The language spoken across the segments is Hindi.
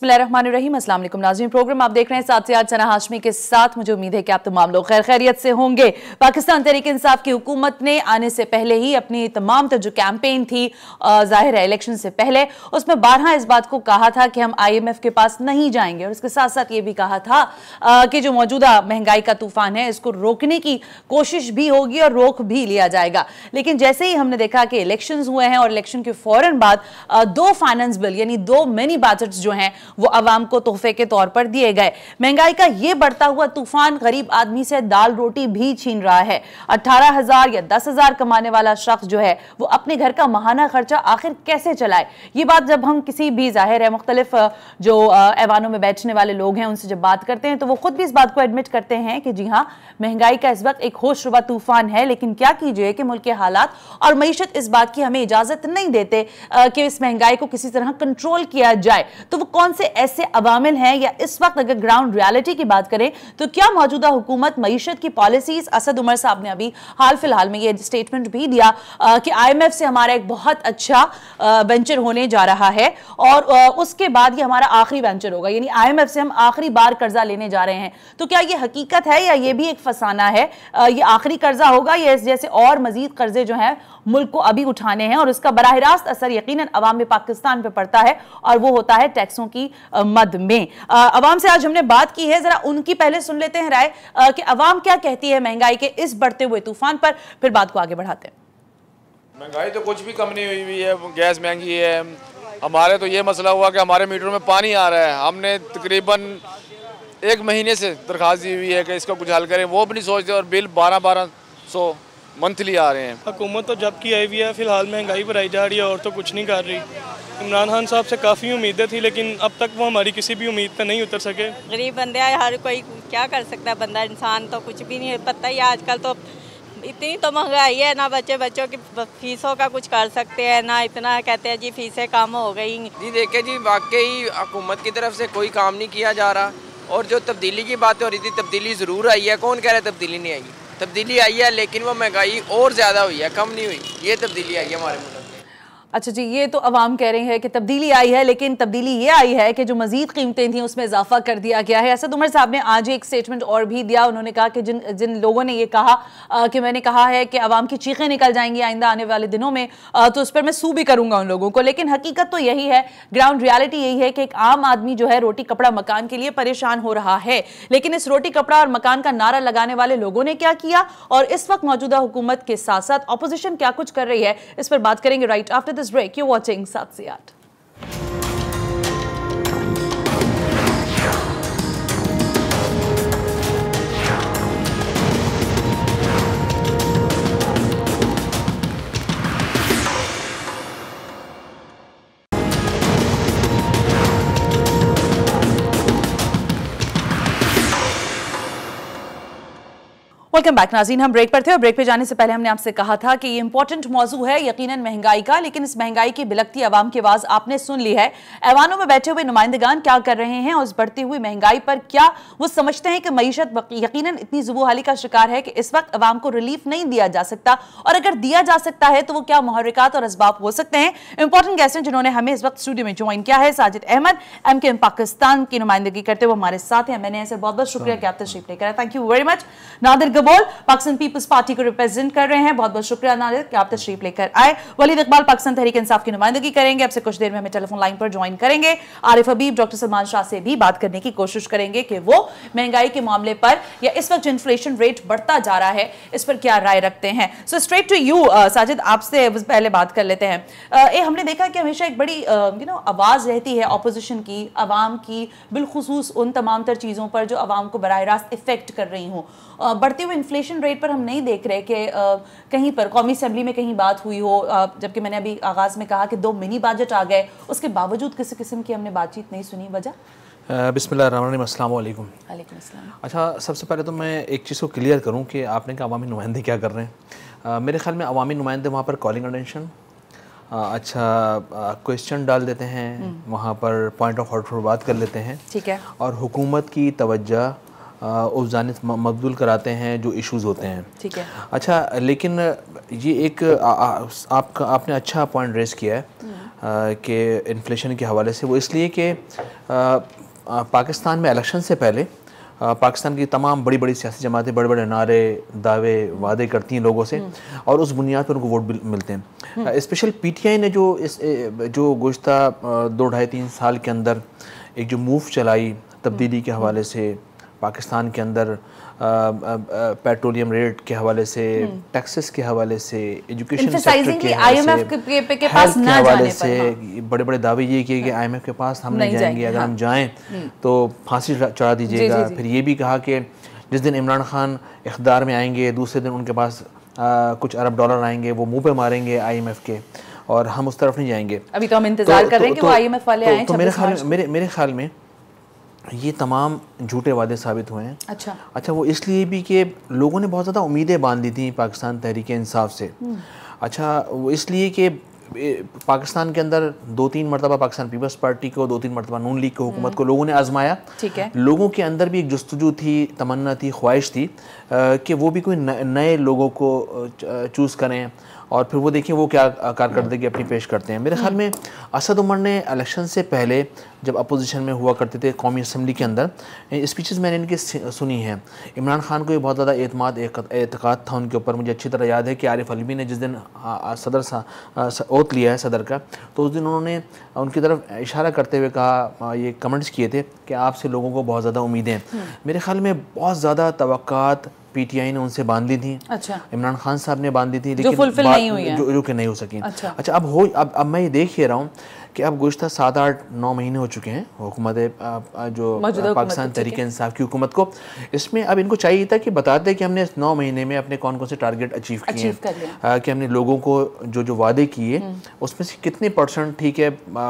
बिस्मिल्लाहिर्रहमानिर्रहीम। अस्सलाम वालेकुम नाज़रीन, प्रोग्राम आप देख रहे हैं 7 से 8 सना हाशमी के साथ। मुझे उम्मीद है कि आप तमाम लोग खैर खैरियत से होंगे। पाकिस्तान तहरीक इंसाफ की हुकूमत ने आने से पहले ही अपनी तमाम जो कैंपेन थी जाहिर है इलेक्शन से पहले, उसमें बारहा इस बात को कहा था कि हम IMF के पास नहीं जाएंगे और इसके साथ साथ ये भी कहा था कि जो मौजूदा महंगाई का तूफान है इसको रोकने की कोशिश भी होगी और रोक भी लिया जाएगा। लेकिन जैसे ही हमने देखा कि इलेक्शन हुए हैं और इलेक्शन के फौरन बाद दो फाइनेंस बिल यानी दो मिनी बजट्स जो हैं वो अवाम को तोहफे के तौर पर दिए गए। महंगाई का ये बढ़ता हुआ तूफान गरीब आदमी से दाल रोटी भी छीन रहा है। 18,000 या 10,000 कमाने वाला शख्स जो है वो अपने घर का माहाना खर्चा आखिर कैसे चलाए। ये बात जब हम किसी भी जाहिर है मुख्तलिफ जो ऐवानों में बैठने वाले लोग हैं उनसे जब बात करते हैं तो वो खुद भी इस बात को एडमिट करते हैं कि जी हाँ, महंगाई का इस वक्त एक होशरुबा तूफान है। लेकिन क्या कीजिए कि मुल्क के हालात और मईशत इस बात की हमें इजाजत नहीं देते कि इस महंगाई को किसी तरह कंट्रोल किया जाए। तो वो कौन से ऐसे अवामिल हैं या इस वक्त अगर ग्राउंड रियलिटी की बात करें तो क्या मौजूदा हुकूमत मईशत की पॉलिसीज, असद उमर साहब ने अभी हाल फिलहाल में ये स्टेटमेंट भी दिया कि IMF से हमारा एक बहुत अच्छा वेंचर होने जा रहा है और उसके बाद ये हमारा आखिरी वेंचर होगा, यानी IMF से हम आखिरी बार कर्जा लेने जा रहे हैं। तो क्या ये हकीकत है या ये भी एक फसाना है? ये आखिरी कर्जा होगा या इस जैसे और मजीद कर्जे जो हैं मुल्क को अभी उठाने हैं और उसका बराह रास्त असर यकीनन अवाम पाकिस्तान पे पड़ता है और वो होता है टैक्सों की मद में। अवाम से आज हमने बात की है, जरा उनकी पहले सुन लेते हैं राय कि अवाम क्या कहती है महंगाई के इस बढ़ते हुए तूफान पर, फिर बात को आगे बढ़ाते हैं। महंगाई तो कुछ भी कम नहीं हुई हुई है, गैस महंगी है। हमारे तो ये मसला हुआ कि हमारे मीटर में पानी आ रहा है, हमने तकरीबन 1 महीने से दरख्वास्त दी हुई है कि इसका कुछ हल करें, वो भी नहीं सोचते और बिल 1200 मंथली आ रहे हैं। हुकूमत तो जब की आई हुई है, फिलहाल महंगाई बढ़ाई जा रही है और तो कुछ नहीं कर रही। इमरान खान साहब से काफ़ी उम्मीदें थी लेकिन अब तक वो हमारी किसी भी उम्मीद पर नहीं उतर सके। गरीब बंदे हर कोई क्या कर सकता है, बंदा इंसान तो कुछ भी नहीं पता ही। आजकल तो इतनी तो महंगाई है ना, बच्चों की फीसों का कुछ कर सकते हैं ना, इतना कहते हैं जी फीसें कम हो गई। जी देखिए जी, वाकई हुकूमत की तरफ से कोई काम नहीं किया जा रहा और जो तब्दीली की बात हो रही थी, तब्दीली ज़रूर आई है। कौन कह रहा है तब्दीली नहीं आई? तब्दीली आई है लेकिन वो महंगाई और ज़्यादा हुई है, कम नहीं हुई। ये तब्दीली आई है हमारे मुल्क में। अच्छा जी, ये तो अवाम कह रहे हैं कि तब्दीली आई है, लेकिन तब्दीली ये आई है कि जो मजीद कीमतें थी उसमें इजाफा कर दिया गया है। असद उमर साहब ने आज एक स्टेटमेंट और भी दिया। उन्होंने कहा कि जिन लोगों ने ये कहा कि मैंने कहा है कि अवाम की चीखें निकल जाएंगी आइंदा आने वाले दिनों में, तो उस पर मैं सू भी करूंगा उन लोगों को। लेकिन हकीकत तो यही है, ग्राउंड रियलिटी यही है कि एक आम आदमी जो है रोटी कपड़ा मकान के लिए परेशान हो रहा है। लेकिन इस रोटी कपड़ा और मकान का नारा लगाने वाले लोगों ने क्या किया और इस वक्त मौजूदा हुकूमत के साथ साथ अपोजिशन क्या कुछ कर रही है, इस पर बात करेंगे right after this break. You watching 7 से 8। वेलकम बैक नाज़रीन, हम ब्रेक पर थे और ब्रेक पे जाने से पहले हमने आपसे कहा था कि ये इंपॉर्टेंट मौजू है यकीनन महंगाई का। लेकिन इस महंगाई की बिलखती आवाम की आवाज़ आपने सुन ली है। ऐवानों में बैठे हुए नुमाइंदगान क्या कर रहे हैं और इस बढ़ती हुई महंगाई पर क्या वो समझते हैं कि मईशत यकीनन इतनी जुबूहाली का शिकार है कि इस वक्त अवाम को रिलीफ नहीं दिया जा सकता, और अगर दिया जा सकता है तो वो क्या मुहर्रिकात और असबाब हो सकते हैं। इंपॉर्टेंट गेस्ट हैं जिन्होंने हमें इस वक्त स्टूडियो में ज्वाइन किया है। साजिद अहमद MKM पाकिस्तान की नुमाइंदगी करते हुए हमारे साथ हैं। मैंने ऐसे बहुत बहुत शुक्रिया कि आप तशरीफ लेकर आए। Thank you very much. Nadir Gabol Pakistan Peoples Party को रिप्रेजेंट कर रहे हैं, बहुत बहुत शुक्रिया नादिर कि आप तशरीफ लेकर आए। वलीद इकबाल पाकिस्तान तहरीक इंसाफ की नुमाइंदगी करेंगे, अब से कुछ देर में हमें टेलीफोन लाइन पर ज्वाइन करेंगे। आरिफ हबीब डॉक्टर सलमान शाह से भी बात करने की कोशिश करेंगे कि वो महंगाई के मामले पर या इस वक्त जो इन्फ्लेशन रेट बढ़ता जा रहा है इस पर क्या राय रखते हैं। So straight to you Sajid, आपसे पहले बात कर लेते हैं। हमने देखा कि हमेशा एक बड़ी आवाज रहती है अपोजिशन की, अवाम की, बिलखुसूस उन तमाम तर चीज़ों पर जो अवाम को बराह रास्त इफेक्ट कर रही हूँ। बढ़ते हुए इन्फ्लेशन रेट पर हम नहीं देख रहे कि कहीं पर कौमी असेंबली में कहीं बात हुई हो, जबकि मैंने अभी आगाज़ में कहा कि 2 मिनी बजट आ गए, उसके बावजूद किसी किस्म की हमने बातचीत नहीं सुनी। वजह? बिस्मिल्लाहिर्रहमानिर्रहीम, अस्सलाम वालेकुम। वालेकुम अस्सलाम। अच्छा, सबसे पहले तो मैं एक चीज़ को क्लियर करूं कि आपने कहा अवामी नुमाइंदे क्या कर रहे हैं। मेरे ख्याल में अवामी नुमाइंदे वहाँ पर कॉलिंग अटेंशन, क्वेश्चन डाल देते हैं, वहाँ पर पॉइंट ऑफ ऑर्डर पर बात कर लेते हैं, ठीक है, और हुकूमत की तवज्जो उस जानिब मबदूल कराते हैं जो इश्यूज़ होते हैं, ठीक है। अच्छा, लेकिन ये एक आपने अच्छा पॉइंट रेस किया है कि इन्फ्लेशन के हवाले से, वो इसलिए कि पाकिस्तान में इलेक्शन से पहले पाकिस्तान की तमाम बड़ी बड़ी सियासी जमातें बड़े बड़े नारे, दावे, वादे करती हैं लोगों से और उस बुनियाद पर उनको वोट मिलते हैं। स्पेशल पीटीआई ने जो गुज़श्ता 2-2.5-3 साल के अंदर एक जो मूव चलाई तब्दीली के हवाले से, पाकिस्तान के अंदर पेट्रोलियम रेट के हवाले से, टैक्सेस के हवाले से, एजुकेशन सेक्टर के हवाले से बड़े बड़े दावे ये किए कि IMF के पास हम नहीं जाएंगे, अगर हम जाएं तो फांसी चढ़ा दीजिएगा। फिर ये भी कहा कि जिस दिन इमरान खान इख्तियार में आएंगे दूसरे दिन उनके पास कुछ अरब डॉलर आएंगे, वो मुंह पे मारेंगे IMF के और हम उस तरफ नहीं जाएंगे। अभी तो हम इंतजार कर रहे हैं कि वो IMF वाले आएं। तो मेरे ख्याल में ये तमाम झूठे वादे साबित हुए हैं। अच्छा, वो इसलिए भी कि लोगों ने बहुत ज़्यादा उम्मीदें बांध दी थी पाकिस्तान तहरीक इंसाफ से। अच्छा, वो इसलिए कि पाकिस्तान के अंदर 2-3 मरतबा पाकिस्तान पीपल्स पार्टी को, 2-3 मरतबा नून लीग की हुकूमत को लोगों ने आजमाया। ठीक है। लोगों के अंदर भी एक जस्तजू थी, तमन्ना थी, ख्वाहिश थी कि वो भी कोई नए लोगों को चूज़ करें और फिर वो देखिए वो क्या कारकर्दगी अपनी पेश करते हैं। मेरे ख्याल में असद उमर ने इलेक्शन से पहले जब अपोजिशन में हुआ करते थे कौमी असम्बली के अंदर, स्पीचेस मैंने इनकी सुनी हैं। इमरान खान को भी बहुत ज़्यादा एतकाद था उनके ऊपर। मुझे अच्छी तरह याद है कि आरिफ अलवी ने जिस दिन ओथ लिया है सदर का, तो उस दिन उन्होंने उनकी तरफ इशारा करते हुए कहा, ये कमेंट्स किए थे कि आपसे लोगों को बहुत ज़्यादा उम्मीदें हैं। मेरे ख्याल में बहुत ज़्यादा तवक्कात पीटीआई ने उनसे बांध ली थी। अच्छा। इमरान खान साहब ने बांध दी थी, लेकिन नहीं हुई है। जो कि नहीं हो सकी। अच्छा, अब मैं ये देख ही रहा हूँ कि अब गुज़श्ता 7-8-9 महीने हो चुके हैं हुकूमत जो पाकिस्तान तहरीक इंसाफ की हुकूमत को। इसमें अब इनको चाहिए था कि बताते कि हमने 9 महीने में अपने कौन कौन से टारगेट अचीव किए हैं, कि हमने लोगों को जो वादे किए उसमें से कितने % ठीक है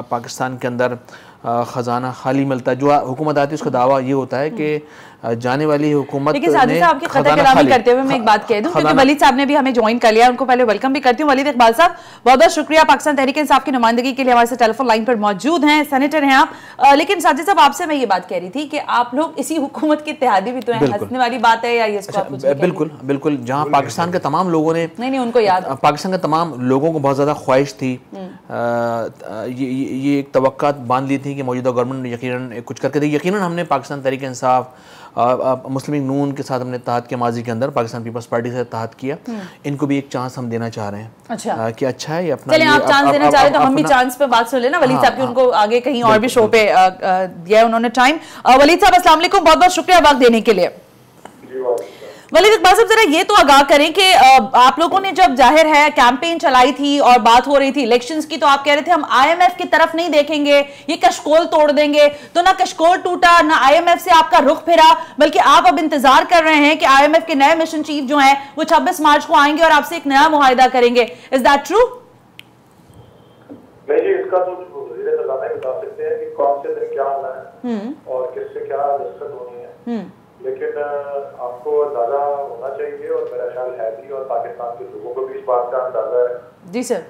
पाकिस्तान के अंदर ख़जाना खाली मिलता है। जो हुकूमत आती है उसका दावा ये होता है कि जाने वाली हुकूमत लेकिन साजिद साहब की खतर कलामी करते हुए मैं एक बात कह दूं, क्योंकि वलीद साहब ने भी हमें ज्वाइन कर लिया, उनको पहले वेलकम भी करती हूँ। वलीद इकबाल साहब, बहुत बहुत शुक्रिया पाकिस्तान तहरीक इंसाफ की नुमाइंदगी के लिए हमारे साथ टेलीफोन लाइन पर मौजूद हैं, सेनेटर हैं आप। लेकिन साजिद साहब, आपसे मैं ये बात कह रही थी कि आप लोग इसी हुकूमत के इत्तेहादी भी तो हैं, हंसने वाली बात है या ये? बिल्कुल, जहाँ पाकिस्तान के तमाम लोगों ने नहीं उनको याद, पाकिस्तान के तमाम लोगों को बहुत ज़्यादा ख्वाहिश थी, ये एक तवक्कात बांध ली थी कि मौजूदा गवर्नमेंट यकीनन कुछ करके देगी। यकीनन हमने पाकिस्तान तहरीक इंसाफ, मुस्लिम लीग नून के साथ हमने इत्तेहाद किया माजी के अंदर, पाकिस्तान पीपल्स पार्टी से इत्तेहाद किया। इनको भी एक चांस हम देना चाह रहे हैं। अच्छा, कि अच्छा है ये अपना, चलिए आप चांस देना चाह रहे हैं तो हम भी चांस पे बात सुन लेना। वलीद साहब की उनको आगे कहीं और भी शो पे दिया है उन्होंने टाइम। वलीद साहब अस्सलाम वालेकुम, बहुत बहुत शुक्रिया वक्त देने के लिए। वलीद इकबाल साहब, जरा ये तो आगाह करें कि आप लोगों ने जब जाहिर है कैंपेन चलाई थी और बात हो रही थी इलेक्शंस की, तो आप कह रहे थे हम IMF की तरफ नहीं देखेंगे, ये कशकोल तोड़ देंगे। तो ना कशकोल टूटा, ना IMF से आपका रुख फिरा, बल्कि आप अब इंतजार कर रहे हैं कि IMF के नए मिशन चीफ जो हैं वो 26 मार्च को आएंगे और आपसे एक नया मुआहिदा करेंगे। Is that true? नहीं जी, इसका तो वज़ीर ख़ज़ाना बता सकते हैं कि कौन से दिन क्या होना है और किससे क्या दस्तखत होनी है। लेकिन आपको अंदाजा होना चाहिए, और मेरा ख्याल है भी, और पाकिस्तान के लोगों को भी इस बात का अंदाजा है जी सर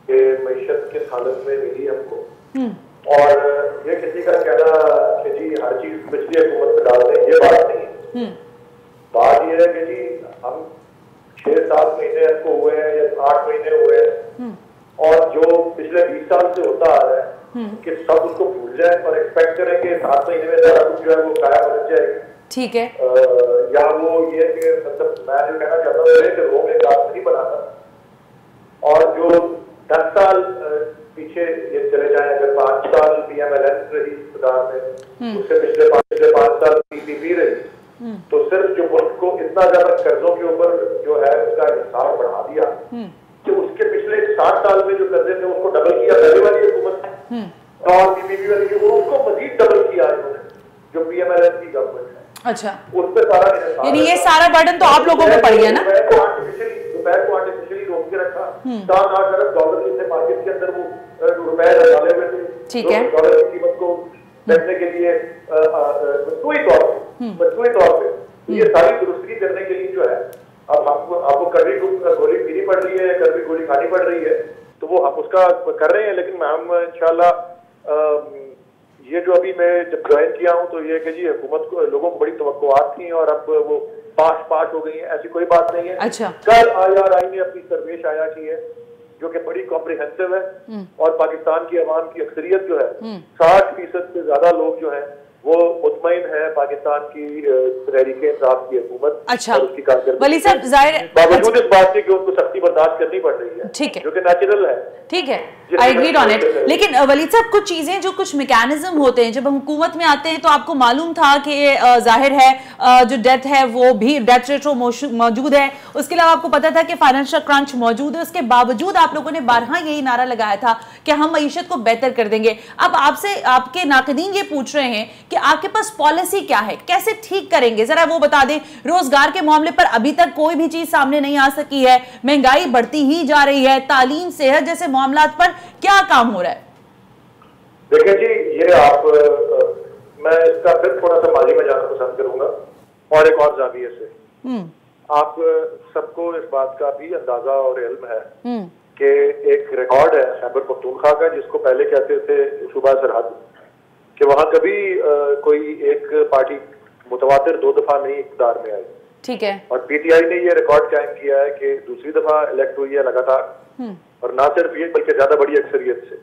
कि मईशत किस हालत में मिली हमको। और ये किसी का कहना कि जी हर चीज पिछली हुकूमत में डाल दें, ये बात नहीं है। बात ये है कि जी हम 6-7 महीने हमको हुए हैं या 8 महीने हुए हैं, और जो पिछले 20 साल से होता आ रहा है कि सब उसको भूल जाए और एक्सपेक्ट करें कि 7 महीने में सारा कुछ जो है वो काया बन जाएगी। ठीक है, या वो ये कि मतलब मैं जो कहना चाहता हूँ कि रोम एक रात नहीं बनाता, और जो 10 साल पीछे ये चले जाए, अगर 5 साल PMLN रही इक़्तिदार में, उससे पिछले 5 साल PPP रही, तो सिर्फ जो मुल्क को इतना ज्यादा कर्जों के ऊपर जो है उसका हिसाब बढ़ा दिया कि उसके पिछले 60 साल में जो कर्जे थे उसको डबल किया पहले वाली हुकूमत ने, और PPP वाली जो उसको मजीद डबल किया इन्होंने, जो PMLN की गवर्नमेंट है। अच्छा, उस पे सारा, यानी ये सारा बर्डन तो आप लोगों पे पड़ गया ना? दोपहर को आर्टिफिशियली रोक के रखा, 7-8 अरब डॉलर जिससे मार्केट के अंदर वो रुपए डाले हुए थे। ठीक है, डॉलर की कीमत को देखने के लिए मजबूरी तौर पे तो ये सारी दुरुस्ती करने के लिए जो है अब आपको कभी गोली पीनी पड़ रही है, कभी गोली खानी पड़ रही है, तो वो हम उसका कर रहे हैं। लेकिन हम इंशाल्लाह ये जो अभी मैं जब ज्वाइन किया हूँ तो ये कि जी हुकूमत को, लोगों को बड़ी तवक्कुआत थी और अब वो पास हो गई है, ऐसी कोई बात नहीं है। अच्छा, कल IRI ने अपनी सर्वे शाया की है जो कि बड़ी कॉम्प्रिहेंसिव है, और पाकिस्तान की अवाम की अक्सरियत जो है 60% से ज्यादा लोग जो है वो मुतमईन है पाकिस्तान की तहरीक इंसाफ की हुकूमत अच्छा। और उसकी कारकर्दगी वली साहब जाहिर है बावजूद इस बात के कि उनको सख्ती बर्दाश्त करनी पड़ रही है, ठीक है, जो कि नेचुरल है, ठीक है, आई एग्रीड ऑन इट। लेकिन वलीद साहब कुछ चीजें जो कुछ मैकेनिज्म होते हैं जब हम हुकूमत में आते हैं तो आपको मालूम था कि जाहिर है जो डेथ है वो भी डेथ रेशो मौजूद है, उसके अलावा आपको पता था कि फाइनेंशियल क्रंच मौजूद है, उसके बावजूद आप लोगों ने बारहा यही नारा लगाया था कि हम मईशत को बेहतर कर देंगे। अब आपसे आपके नाकदीन ये पूछ रहे हैं कि आपके पास पॉलिसी क्या है, कैसे ठीक करेंगे, जरा वो बता दें। रोजगार के मामले पर अभी तक कोई भी चीज सामने नहीं आ सकी है, महंगाई बढ़ती ही जा रही है, तालीम सेहत जैसे मामलात पर क्या काम हो रहा है? देखिए जी, ये आप मैं इसका फिर थोड़ा सा माजी में जाना पसंद करूंगा और एक और जाविये से। आप सबको इस बात का भी अंदाजा और इल्म है कि एक रिकॉर्ड है खैबर पख्तूनख्वा का, जिसको पहले कहते थे सूबा सरहद, कि वहां कभी कोई एक पार्टी मुतवातिर 2 दफा नहीं इक़्तिदार में आई, ठीक है, और पीटीआई ने ये रिकॉर्ड कायम किया है कि दूसरी दफा इलेक्ट हुई है लगातार, और ना सिर्फ ये बल्कि ज्यादा बड़ी अक्सरियत से।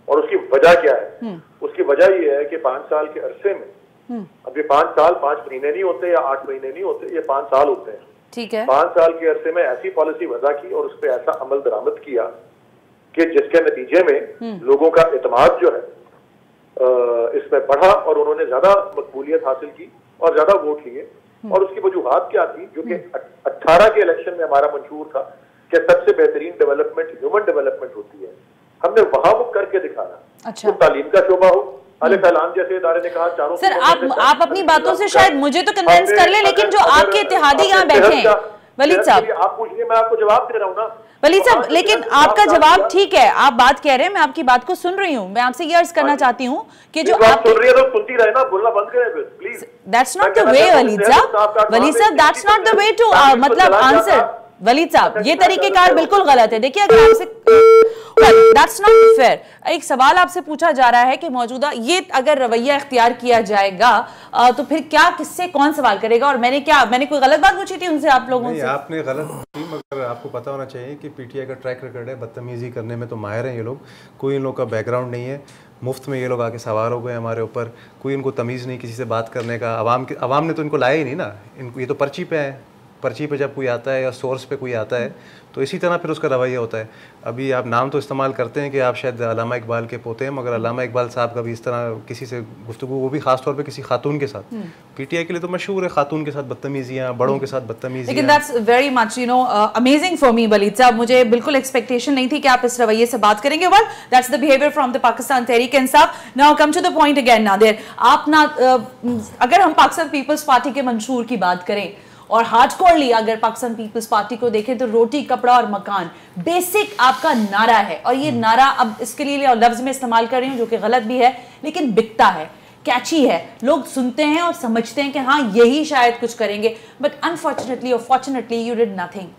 और उसकी वजह क्या है? उसकी वजह ये है कि 5 साल के अरसे में, अब ये 5 साल 5 महीने नहीं होते या 8 महीने नहीं होते, ये 5 साल होते हैं, ठीक है। 5 साल के अरसे में ऐसी पॉलिसी वजह की और उस पर ऐसा अमल दरामद किया कि जिसके नतीजे में लोगों का एतमाद जो है इसमें बढ़ा और उन्होंने ज्यादा मकबूलियत हासिल की और ज्यादा वोट लिए। और उसकी वजूहात क्या थी, जो कि 18 के इलेक्शन में हमारा मंशूर था कि सबसे बेहतरीन डेवलपमेंट ह्यूमन डेवलपमेंट होती है, हमने वहां वो करके दिखाया। अच्छा, तो तालीम का शोबा हो, अल-फलान जैसे इदारे ने कहा चारों। सर आप अपनी बातों से शायद मुझे तो कन्विंस कर ले, लेकिन जो आपके इत्तेहादी यहाँ बैठे हैं वलीद साहब, आप पूछिए, मैं आपको जवाब दे रहा हूँ ना वलीद साहब, लेकिन आपका जवाब ठीक है, आप बात कह रहे हैं, मैं आपकी बात को सुन रही हूँ। मैं आपसे ये अर्ज करना चाहती हूँ कि जो आप सुन रही है तो सुनती रहे ना, बोलना बंद करें please. That's not the way Waleed साहब, that's not the way to मतलब आंसर। वलीद साहब, ये तरीकेकार बिल्कुल गलत है। देखिए, अगर आपसे दैट्स नॉट फेयर, एक सवाल आपसे पूछा जा रहा है कि मौजूदा ये अगर रवैया इख्तियार किया जाएगा तो फिर क्या, किससे कौन सवाल करेगा? और मैंने कोई गलत बात पूछी थी उनसे आप लोगों से? आपने गलत पूछी, मगर आपको पता होना चाहिए कि पीटीआई का ट्रैक रिकॉर्ड है, बदतमीजी करने में तो माहिर हैं ये लोग, कोई इन लोग का बैकग्राउंड नहीं है, मुफ्त में ये लोग आके सवार हो गए हमारे ऊपर, कोई इनको तमीज़ नहीं किसी से बात करने का। अवाम ने तो इनको लाया ही नहीं ना, इनको ये तो पर्ची पे है, पर्ची पे जब कोई आता है या सोर्स पे कोई आता है तो इसी तरह फिर उसका रवैया होता है। अभी आप नाम तो इस्तेमाल करते हैं कि आप शायद अल्लामा इकबाल के पोते हैं, मगर अल्लामा इकबाल साहब का भी इस तरह किसी से गुफ्तगू, वो भी खास तौर पे किसी खातून के साथ, पीटीआई के लिए तो मशहूर है खातून के साथ बदतमीजियाँ, बड़ों के साथ बदतमीजियाँ। लेकिन that's very much amazing for me Waleed sahab, मुझे बिल्कुल एक्सपेक्टेशन नहीं थी कि आप इस रवैये से बात करेंगे। Well, that's the behaviour from the Pakistan Tehreek Insaf. Now come to the point again Nadir, आप ना अगर हम पाकिस्तान पीपल्स पार्टी के मंशूर की बात करें और हार्डकोरली अगर पाकिस्तान पीपल्स पार्टी को देखें तो रोटी, कपड़ा और मकान बेसिक आपका नारा है। और ये नारा, अब इसके लिए लफ्ज में इस्तेमाल कर रही हूँ जो कि गलत भी है, लेकिन बिकता है, कैची है, लोग सुनते हैं और समझते हैं कि हाँ यही शायद कुछ करेंगे। बट अनफॉर्चुनेटली और फॉर्चुनेटली यू डिड नथिंग।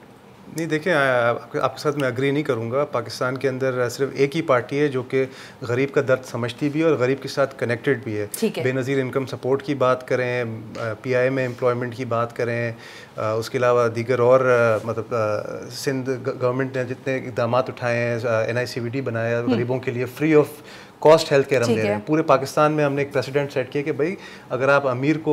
नहीं, देखिए, आपके साथ मैं अग्री नहीं करूंगा। पाकिस्तान के अंदर सिर्फ एक ही पार्टी है जो कि गरीब का दर्द समझती भी है और गरीब के साथ कनेक्टेड भी है। बेनज़ीर इनकम सपोर्ट की बात करें, पीआई में एम्प्लॉयमेंट की बात करें, उसके अलावा दीगर और मतलब सिंध गवर्नमेंट ने जितने इक़दाम उठाए हैं, NICVT बनाया, गरीबों के लिए free of cost health care हम दे रहे हैं। पूरे पाकिस्तान में हमने एक प्रेसिडेंट सेट किया कि भाई अगर आप अमीर को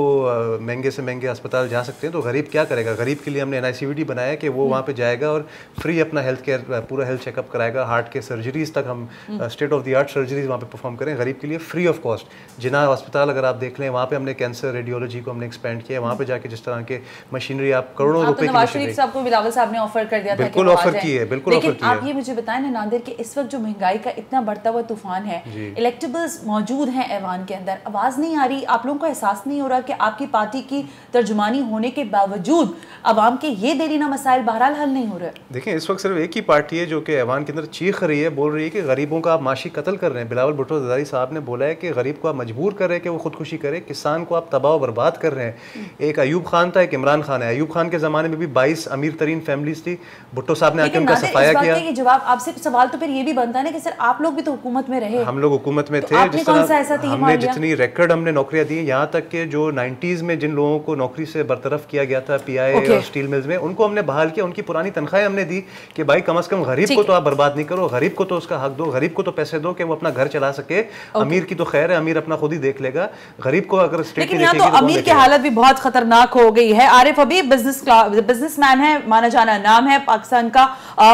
महंगे से महंगे अस्पताल जा सकते हैं तो गरीब क्या करेगा। गरीब के लिए हमने NICVT बनाया कि वो वहाँ पे जाएगा और फ्री अपना हेल्थ केयर, पूरा हेल्थ चेकअप कराएगा, हार्ट के सर्जरीज तक हम state of the art surgeries वहाँ पे परफॉर्म करें गरीब के लिए फ्री ऑफ कॉस्ट। जिना अस्पताल अगर आप देख लें, वहाँ पे हमने कैंसर रेडियोलॉजी को हमने एक्सपेंड किया, वहाँ पे जाके जिस तरह के मशीनरी आप करोड़ों रुपए की मशीनरी आपको बिलावल साहब ने ऑफर कर दिया था, बिल्कुल ऑफर की है, बिल्कुल ऑफर की है। आप ये मुझे बताएं ना नादिर कि इस वक्त जो महंगाई का इतना बढ़ता हुआ तूफान है, इलेक्टेबल्स मौजूद हैं ऐवान के अंदर, आवाज नहीं आ रही, आप लोगों को एहसास नहीं हो रहा कि आपकी पार्टी की तर्जुमानी होने के बावजूद अवाम के ये देरीना मसाइल बहरहाल हल नहीं हो रहे? देखिए, इस वक्त सिर्फ एक ही पार्टी है जो कि ऐवान के अंदर चीख रही है, बोल रही है कि गरीबों का आप माशी कत्ल कर रहे हैं। बिलावल भुट्टो ज़रदारी साहब ने बोला है कि गरीब को आप मजबूर कर रहे हैं कि वो खुदकुशी करे, किसान को आप तबाह बर्बाद कर रहे हैं। एक अयूब खान था, एक इमरान खान है। अयूब खान के ज़माने में भी 22 अमीर तरीन फैमिलीज थी, भुट्टो साहब ने आके उनका सफाया किया। जवाब आपसे सवाल तो फिर ये भी बनता है ना कि सर आप लोग भी तो हुकूमत में रहे, हम लोग लोग हुकूमत में थे, जिस तरह हमने जितनी रिकॉर्ड हमने नौकरियां दी, यहाँ तक कि जो 90s में जिन लोगों को नौकरी से बरतरफ किया गया था PI और स्टील मिल्स में, उनको हमने बहाल किया, उनकी पुरानी तनख्वाहें हमने दी कि भाई कम से कम गरीब को तो आप बर्बाद नहीं करो, गरीब को तो उसका हक दो, गरीब को तो पैसे दो कि वो अपना घर चला सके। अमीर की तो खैर है, अमीर अपना खुद ही देख लेगा, गरीब को अगर स्टेट लेकिन तो अमीर की हालत भी बहुत खतरनाक हो गई है। आरिफ हबीब बिजनेसमैन है, माना जाना नाम है पाकिस्तान का,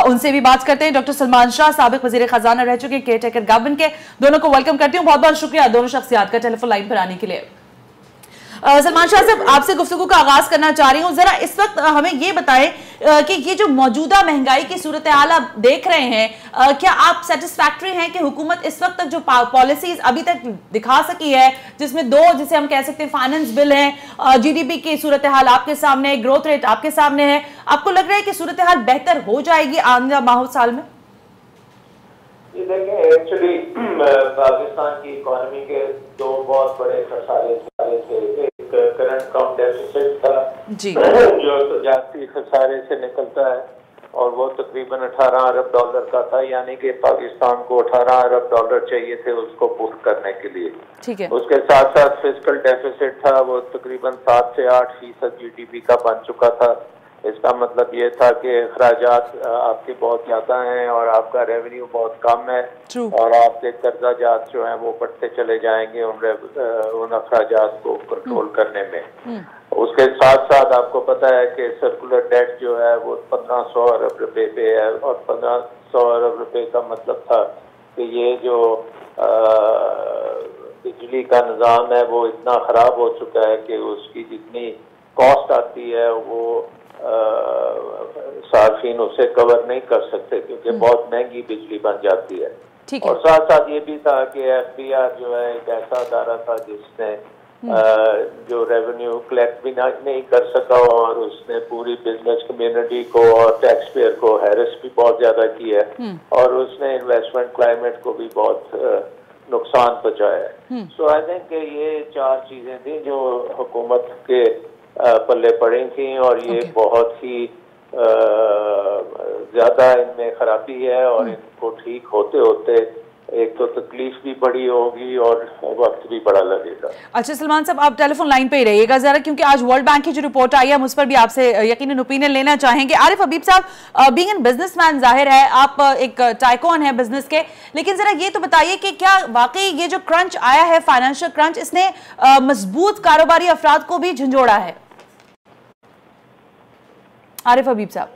उनसे भी बात करते हैं। डॉक्टर सलमान शाह साबिक वजीर खजाना रह चुके केयर टेकर गवर्नमेंट के, दोनों को वेलकम करती हूँ। बहुत बहुत शुक्रिया दोनों शख्सियात का टेलीफोन लाइन पर आने के लिए। सलमान शाह साहब, आपसे गुफ्तगू का आगाज करना चाह रही हूँ। जरा इस वक्त हमें ये बताएं कि ये जो मौजूदा महंगाई की सूरत हाल आप देख रहे हैं, क्या आप सेटिस्फैक्टरी हैं कि हुकूमत इस वक्त तक जो पॉलिसीज अभी तक दिखा सकी है, जिसमें दो जिसे हम कह सकते हैं फाइनेंस बिल है, GDP की सूरत हाल आपके सामने है, ग्रोथ रेट आपके सामने है, आपको लग रहा है कि सूरत हाल बेहतर हो जाएगी आने माह साल में? देखें, एक्चुअली पाकिस्तान की इकोनॉमी के दो बहुत बड़े खसारे थे। एक करंट अकाउंट डेफिसिट था जी, जो तजारती खसारे से निकलता है, और वो तकरीबन 18 अरब डॉलर का था, यानी कि पाकिस्तान को 18 अरब डॉलर चाहिए थे उसको पूर्ण करने के लिए। ठीक है। उसके साथ साथ फिस्कल डेफिसिट था, वो तकरीबन 7 से 8% GDP का बन चुका था। इसका मतलब ये था कि अखराजात आपके बहुत ज़्यादा हैं और आपका रेवेन्यू बहुत कम है, और आपके कर्जाजात जो हैं वो बढ़ते चले जाएंगे उन अखराजात को कंट्रोल करने में। उसके साथ साथ आपको पता है कि सर्कुलर डेट जो है वो 1500 अरब रुपए पे है, और 1500 अरब रुपए का मतलब था कि ये जो बिजली का निज़ाम है वो इतना ख़राब हो चुका है कि उसकी जितनी कॉस्ट आती है वो सार्फिन उसे कवर नहीं कर सकते, क्योंकि बहुत महंगी बिजली बन जाती है। और साथ साथ ये भी था कि FBR जो है एक ऐसा अदारा था जिसने जो रेवेन्यू कलेक्ट भी नहीं कर सका, और उसने पूरी बिजनेस कम्युनिटी को और टैक्स पेयर को हैरेस भी बहुत ज्यादा की है, और उसने इन्वेस्टमेंट क्लाइमेट को भी बहुत नुकसान पहुंचाया है। सो आई थिंक ये 4 चीजें थी जो हुकूमत के पल्ले पड़ी थी, और ये बहुत ही ज्यादा इनमें खराबी है, और इनको ठीक होते होते एक तो तकलीफ भी बड़ी होगी और वक्त भी बड़ा लगेगा। अच्छा सलमान साहब, आप टेलीफोन लाइन पे ही रहिएगा जरा, क्योंकि आज वर्ल्ड बैंक की जो रिपोर्ट आई है उस पर भी आपसे यकीनन ओपिनियन लेना चाहेंगे। आरिफ हबीब साहब, बीइंग एन बिजनेसमैन, जाहिर है आप एक टाइकॉन है बिजनेस के, लेकिन जरा ये तो बताइए कि क्या वाकई ये जो क्रंच आया है, फाइनेंशियल क्रंच, इसने मजबूत कारोबारी अफराद को भी झंझोड़ा है? आरिफ हबीब साहब,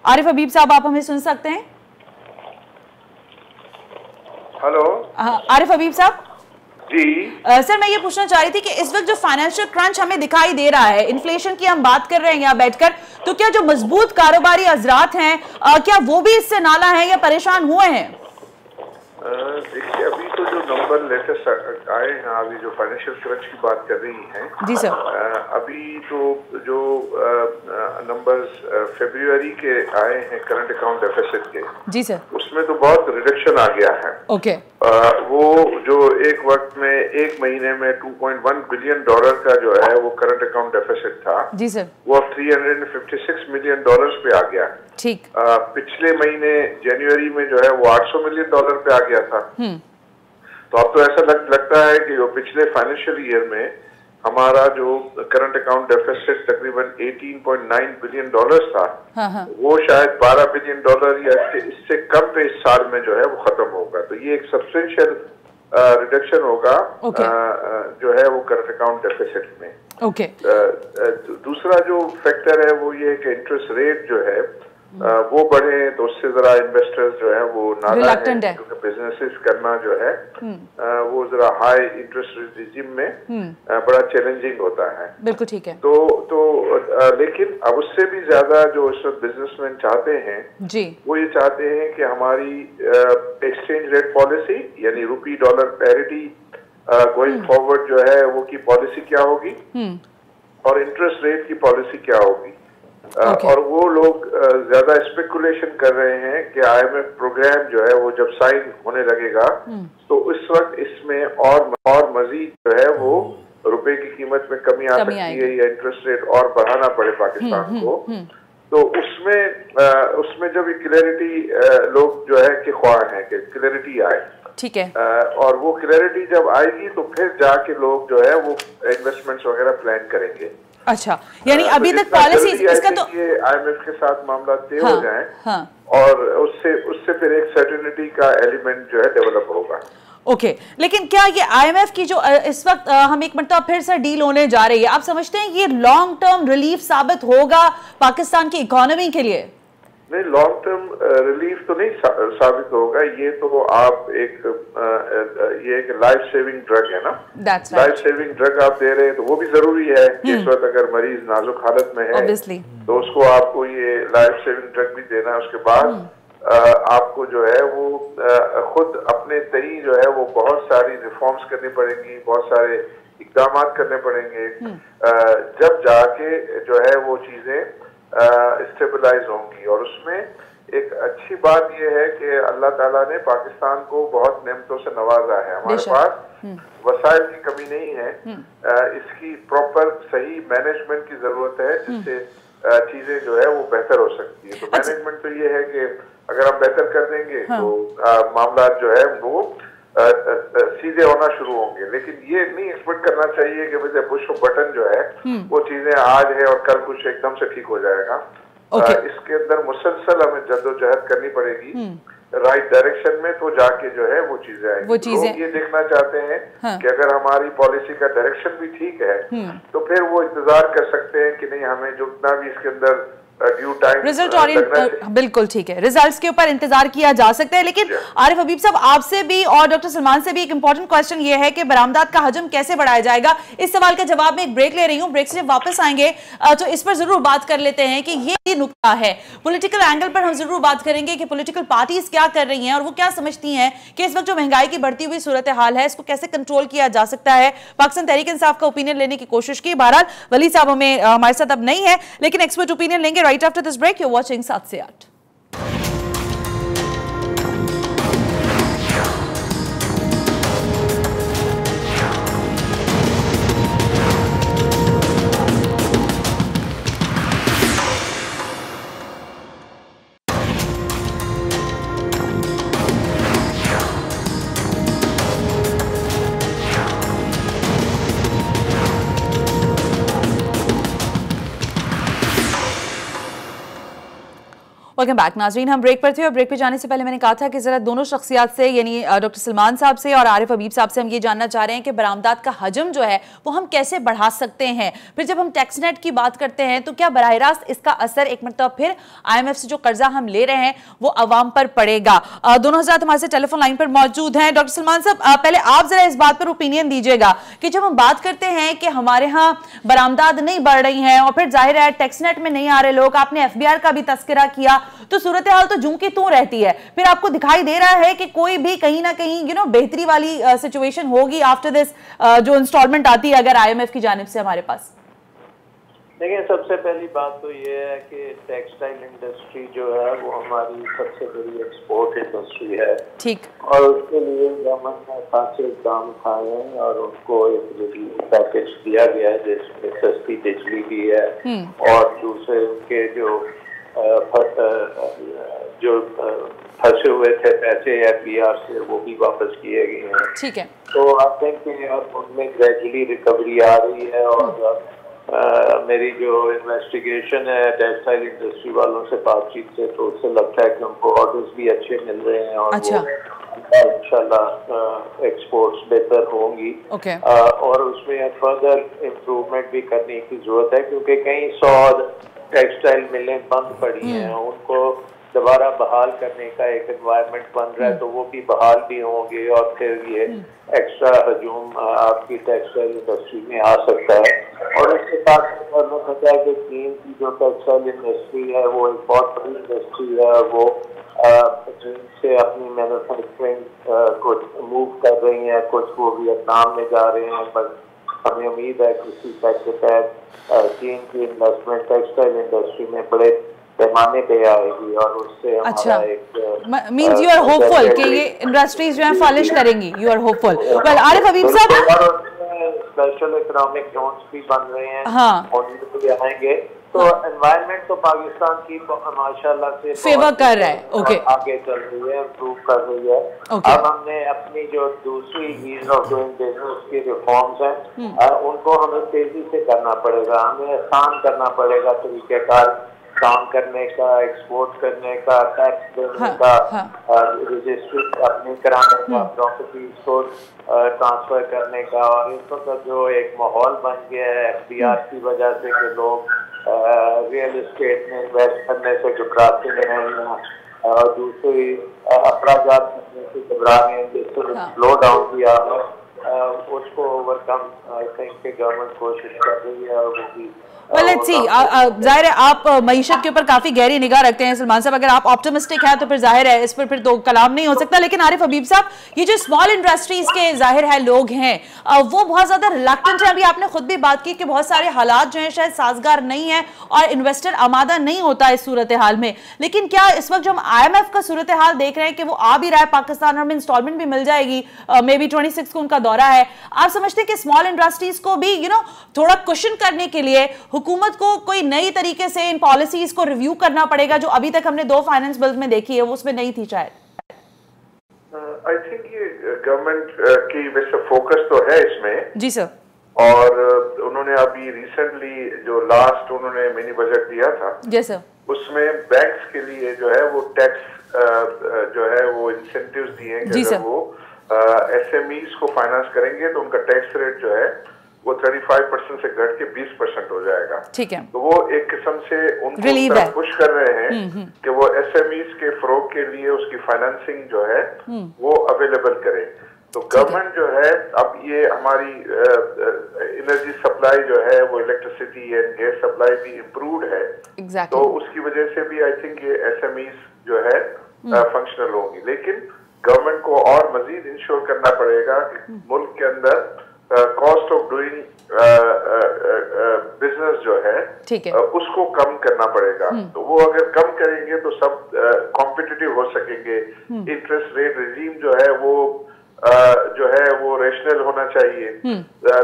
आरिफ हबीब साहब, आप हमें सुन सकते हैं? हेलो, आरिफ हबीब साहब जी। सर, मैं ये पूछना चाह रही थी कि इस वक्त जो फाइनेंशियल क्रंच हमें दिखाई दे रहा है, इन्फ्लेशन की हम बात कर रहे हैं यहाँ बैठकर, तो क्या जो मजबूत कारोबारी हजरात हैं क्या वो भी इससे नाला हैं या परेशान हुए हैं? देखिए, अभी तो जो नंबर लेटेस्ट आए हैं, अभी जो फाइनेंशियल क्रंच की बात कर रही हैं जी सर, अभी तो जो नंबर्स फरवरी के आए हैं करंट अकाउंट डेफिसिट के, जी सर, उसमें तो बहुत रिडक्शन आ गया है। ओके। वो जो एक वक्त में एक महीने में $2.1 बिलियन का जो है वो करंट अकाउंट डेफिसिट था, जी सर, वो अब $356 मिलियन पे आ गया। ठीक। पिछले महीने जनवरी में जो है वो $800 मिलियन पे आ गया था। तो अब तो ऐसा लगता है कि जो पिछले फाइनेंशियल ईयर में हमारा जो करंट अकाउंट डेफिसिट तकरीबन $18.9 बिलियन था, वो शायद $12 बिलियन या इससे कम पे इस साल में जो है वो खत्म होगा। तो ये एक सब्सटेंशियल रिडक्शन होगा जो है वो करंट अकाउंट डेफिसिट में। ओके। दूसरा जो फैक्टर है वो ये है कि इंटरेस्ट रेट जो है वो बढ़े, तो उससे जरा इन्वेस्टर्स जो है वो नाराज हैं, क्योंकि बिजनेसेस करना जो है वो जरा हाई इंटरेस्ट रिजिम में बड़ा चैलेंजिंग होता है। बिल्कुल ठीक है। तो लेकिन अब उससे भी ज्यादा जो इस वक्त बिजनेसमैन चाहते हैं जी, वो ये चाहते हैं कि हमारी एक्सचेंज रेट पॉलिसी यानी rupee dollar parity going forward जो है वो की पॉलिसी क्या होगी और इंटरेस्ट रेट की पॉलिसी क्या होगी। और वो लोग ज्यादा स्पेकुलेशन कर रहे हैं कि IMF प्रोग्राम जो है वो जब साइन होने लगेगा तो उस वक्त इसमें और मजीद जो है वो रुपए की कीमत में कमी आ सकती है या इंटरेस्ट रेट और बढ़ाना पड़े पाकिस्तान को। तो उसमें जब क्लैरिटी लोग जो है कि ख्वाह हैं कि क्लैरिटी आए, ठीक है, और वो क्लैरिटी जब आएगी तो फिर जाके लोग जो है वो इन्वेस्टमेंट्स वगैरह प्लान करेंगे। अच्छा, यानी अभी तक पॉलिसी इसका तो ये IMF के साथ मामला तय हो जाए, हाँ, और उससे फिर एक सर्टेनिटी का एलिमेंट जो है डेवलप होगा। ओके, लेकिन क्या ये IMF की जो इस वक्त हम एक मरतबा फिर से डील होने जा रही है, आप समझते हैं ये लॉन्ग टर्म रिलीफ साबित होगा पाकिस्तान की इकोनॉमी के लिए? नहीं, लॉन्ग टर्म रिलीफ तो नहीं साबित होगा। ये तो आप ये एक लाइफ सेविंग ड्रग है ना, लाइफ सेविंग ड्रग आप दे रहे हैं तो वो भी जरूरी है कि इस वक्त अगर मरीज नाजुक हालत में है तो उसको आपको ये लाइफ सेविंग ड्रग भी देना है। उसके बाद आपको जो है वो खुद अपने तई जो है वो बहुत सारी रिफॉर्म्स करनी पड़ेंगी, बहुत सारे इकदाम करने पड़ेंगे, जब जाके जो है वो चीजें स्टेबलाइज होंगी। और उसमें एक अच्छी बात यह है कि अल्लाह ताला ने पाकिस्तान को बहुत नेमतों से नवाजा है। हमारे पास वसाइल की कमी नहीं है, इसकी प्रॉपर सही मैनेजमेंट की जरूरत है जिससे चीजें जो है वो बेहतर हो सकती है। तो मैनेजमेंट तो ये है कि अगर हम बेहतर कर देंगे तो मामला जो है वो सीधे होना शुरू होंगे। लेकिन ये नहीं एक्सपेक्ट करना चाहिए कि वैसे पुश बटन जो है वो चीजें आज है और कल कुछ एकदम से ठीक हो जाएगा। इसके अंदर मुसलसल हमें जद्दोजहद करनी पड़ेगी राइट डायरेक्शन में, तो जाके जो है वो चीजें आएंगी। लोग ये देखना चाहते हैं कि अगर हमारी पॉलिसी का डायरेक्शन भी ठीक है तो फिर वो इंतजार कर सकते हैं कि नहीं हमें जितना भी इसके अंदर रिजल्ट ओरिएंटेड, बिल्कुल ठीक है, रिजल्ट्स के ऊपर इंतजार किया जा सकता है। लेकिन आरिफ हबीब साहब, आपसे भी और डॉक्टर सलमान से भी एक इंपॉर्टेंट क्वेश्चन ये है कि बरामदात का हजम कैसे बढ़ाया जाएगा। इस सवाल का जवाब में एक ब्रेक ले रही हूँ, ब्रेक से जब वापस आएंगे तो इस पर जरूर बात कर लेते हैं कि ये नुक्ता है। पॉलिटिकल एंगल पर हम जरूर बात करेंगे कि पॉलिटिकल पार्टीज क्या कर रही हैं और वो क्या समझती हैं कि इस वक्त जो महंगाई की बढ़ती हुई सूरत हाल है इसको कैसे कंट्रोल किया जा सकता है। पाकिस्तान तहरीक इंसाफ का ओपिनियन लेने की कोशिश की, बहरहाल वली साहब हमें हमारे साथ अब नहीं है, लेकिन एक्सपर्ट ओपिनियन लेंगे right after this break. You're watching 7 से 8. वेलकम बैक नाजरीन, हम ब्रेक पर थे और ब्रेक पे जाने से पहले मैंने कहा था कि जरा दोनों शख्सियात से यानी डॉक्टर सलमान साहब से और आरिफ हबीब साहब से हम ये जानना चाह रहे हैं कि बरामदात का हजम जो है वो हम कैसे बढ़ा सकते हैं। फिर जब हम टैक्स नेट की बात करते हैं तो क्या बराह रास्त इसका असर एक मतलब फिर IMF से जो कर्जा हम ले रहे हैं वो अवाम पर पड़ेगा। दोनों हजरात हमारे से टेलीफोन लाइन पर मौजूद हैं। डॉक्टर सलमान साहब, पहले आप जरा इस बात पर ओपिनियन दीजिएगा कि जब हम बात करते हैं कि हमारे यहाँ बरामदात नहीं बढ़ रही हैं और फिर जाहिर है टैक्स नेट में नहीं आ रहे लोग, आपने FBR का भी तस्करा किया, तो सूरत हाल तो जूं की तूं रहती है। फिर आपको दिखाई दे रहा है कि कोई भी कहीं ना कहीं बेहतरी वाली सिचुएशन होगी आफ्टर दिस जो इंस्टॉलमेंट आती है अगर IMF की जानिब से हमारे पास। देखिए, सबसे पहली बात तो ये है कि टेक्सटाइल इंडस्ट्री जो है वो हमारी सबसे बड़ी एक्सपोर्ट इंडस्ट्री है, ठीक, और उसके लिए गवर्नमेंट ने खासे इकदाम उठाए हैं और उनको एक रिलीफ पैकेज दिया गया है जिसमें सस्ती बिजली भी है और दूसरे उनके जो फंसे हुए थे पैसे FBR से वो भी वापस किए गए हैं। ठीक है, तो आप देखें अब उनमें ग्रेजुअली रिकवरी आ रही है और मेरी जो इन्वेस्टिगेशन है टेक्सटाइल इंडस्ट्री वालों से बातचीत से तो उससे लगता है कि उनको ऑर्डर्स भी अच्छे मिल रहे हैं और इंशाल्लाह एक्सपोर्ट्स बेहतर होंगी। और उसमें फर्दर इम्प्रूवमेंट भी करने की जरूरत है क्योंकि कई 100 टेक्सटाइल मिलें बंद पड़ी हैं, उनको दोबारा बहाल करने का एक एनवायरनमेंट बन रहा है तो वो भी बहाल भी होंगे और फिर ये एक्स्ट्रा हजूम आपकी टेक्सटाइल इंडस्ट्री में आ सकता है। और इसके साथ मैं पता है कि चीन की जो टेक्सटाइल इंडस्ट्री है वो एक बहुत बड़ी इंडस्ट्री है, वो चीन से अपनी मैन्युफैक्चरिंग कुछ मूव कर रही हैं, कुछ वो वियतनाम में जा रहे हैं, बस हमें उम्मीद है कि इसी पैक के तहत चीन की इन्वेस्टमेंट टेक्सटाइल इंडस्ट्री में बड़े पैमाने पे आएगी और उससे हमारा एक मींस यू आर होपफुल कि ये इंडस्ट्रीज जो है फ्लरिश करेंगी, you are hopeful. Well Arif Habib साहब, स्पेशल इकोनॉमिक जोन्स भी बन रहे हैं, उनमें भी आएंगे तो एनवायरनमेंट तो पाकिस्तान की माशाल्लाह से फेवर कर रहा है, ओके, आगे चल रही है, इम्प्रूव कर रही है। अब हमने अपनी जो दूसरी ईज ऑफ डूइंग बिजनेस की रिफॉर्म्स हैं उनको हमें तेजी से करना पड़ेगा, हमें आसान करना पड़ेगा तरीकेकार काम करने का, एक्सपोर्ट करने का, टैक्स देने का, रजिस्ट्री अपनी कराने का, प्रॉपर्टीज को ट्रांसफर करने का। और इस वक्त जो एक माहौल बन गया है FDR की वजह से कि लोग रियल एस्टेट में इन्वेस्ट करने से घबराते हैं और दूसरी अखराजात करने से घबरा रहे हैं, जिससे स्लो डाउन किया है उसको ओवरकम आई थिंक गवर्नमेंट कोशिश कर रही है। और वो भी लेट्स सी, जाहिर है आप मईशत के ऊपर काफी गहरी निगाह रखते हैं सलमान साहब, अगर आप ऑप्टिमिस्टिक हैं तो फिर जाहिर है इस पर फिर तो कलाम नहीं हो सकता। लेकिन आरिफ हबीब साहब, ये जो स्मॉल इंडस्ट्रीज के जाहिर है लोग हैं वो बहुत ज्यादा रिलक्टेंट है। अभी आपने खुद भी बात की कि बहुत सारे हालात जो हैं शायद साजगार नहीं है और इन्वेस्टर आमादा नहीं होता इस सूरत हाल में। लेकिन क्या इस वक्त जो हम IMF का सूरत हाल देख रहे हैं कि वो आ भी रहा है पाकिस्तान और हमें इंस्टॉलमेंट भी मिल जाएगी, मे बी 26 को उनका दौरा है, आप समझते हैं कि स्मॉल इंडस्ट्रीज को भी थोड़ा कुशन करने के लिए हुकूमत को कोई नई तरीके से इन पॉलिसीज को रिव्यू करना पड़ेगा जो अभी तक हमने 2 फाइनेंस बिल्स में देखी है वो उसमें नहीं थी शायद? आई थिंक ये गवर्नमेंट की वैसे फोकस तो है इसमें जी सर, और उन्होंने अभी रिसेंटली जो लास्ट उन्होंने मिनी बजट दिया था जी सर, उसमें बैंक्स के लिए जो है वो टैक्स जो है वो इंसेंटिव्स दिए हैं कि अगर वो SMEs को फाइनेंस करेंगे तो उनका टैक्स रेट जो है वो 35% से घट के 20% हो जाएगा। ठीक है, तो वो एक किस्म से उनको पुश कर रहे हैं कि वो SMEs के फरोग के लिए उसकी फाइनेंसिंग जो है वो अवेलेबल करे। तो गवर्नमेंट जो है अब ये हमारी एनर्जी सप्लाई जो है वो इलेक्ट्रिसिटी एंड गैस सप्लाई भी इम्प्रूव्ड है, तो उसकी वजह से भी आई थिंक ये SMEs जो है फंक्शनल होंगी। लेकिन गवर्नमेंट को और मजीद इंश्योर करना पड़ेगा कि मुल्क के अंदर कॉस्ट ऑफ डूइंग बिजनेस जो है उसको कम करना पड़ेगा। तो वो अगर कम करेंगे तो सब कॉम्पिटिटिव हो सकेंगे। इंटरेस्ट रेट रिजीम जो है वो रेशनल होना चाहिए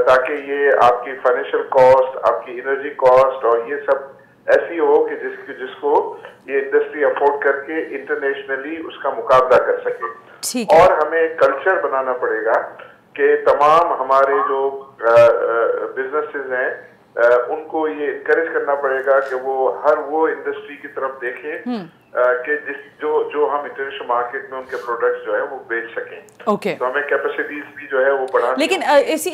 ताकि ये आपकी फाइनेंशियल कॉस्ट, आपकी एनर्जी कॉस्ट और ये सब ऐसी हो कि जिसको ये इंडस्ट्री अफोर्ड करके इंटरनेशनली उसका मुकाबला कर सके। और हमें कल्चर बनाना पड़ेगा कि तमाम हमारे जो बिजनेसेस हैं उनको ये इनकरेज करना पड़ेगा कि वो हर वो इंडस्ट्री की तरफ देखें कि जो हम इंटरनेशनल मार्केट में उनके प्रोडक्ट्स जो है वो बेच सकें। ओके, तो हमें कैपेसिटीज भी जो है वो बढ़ानी। लेकिन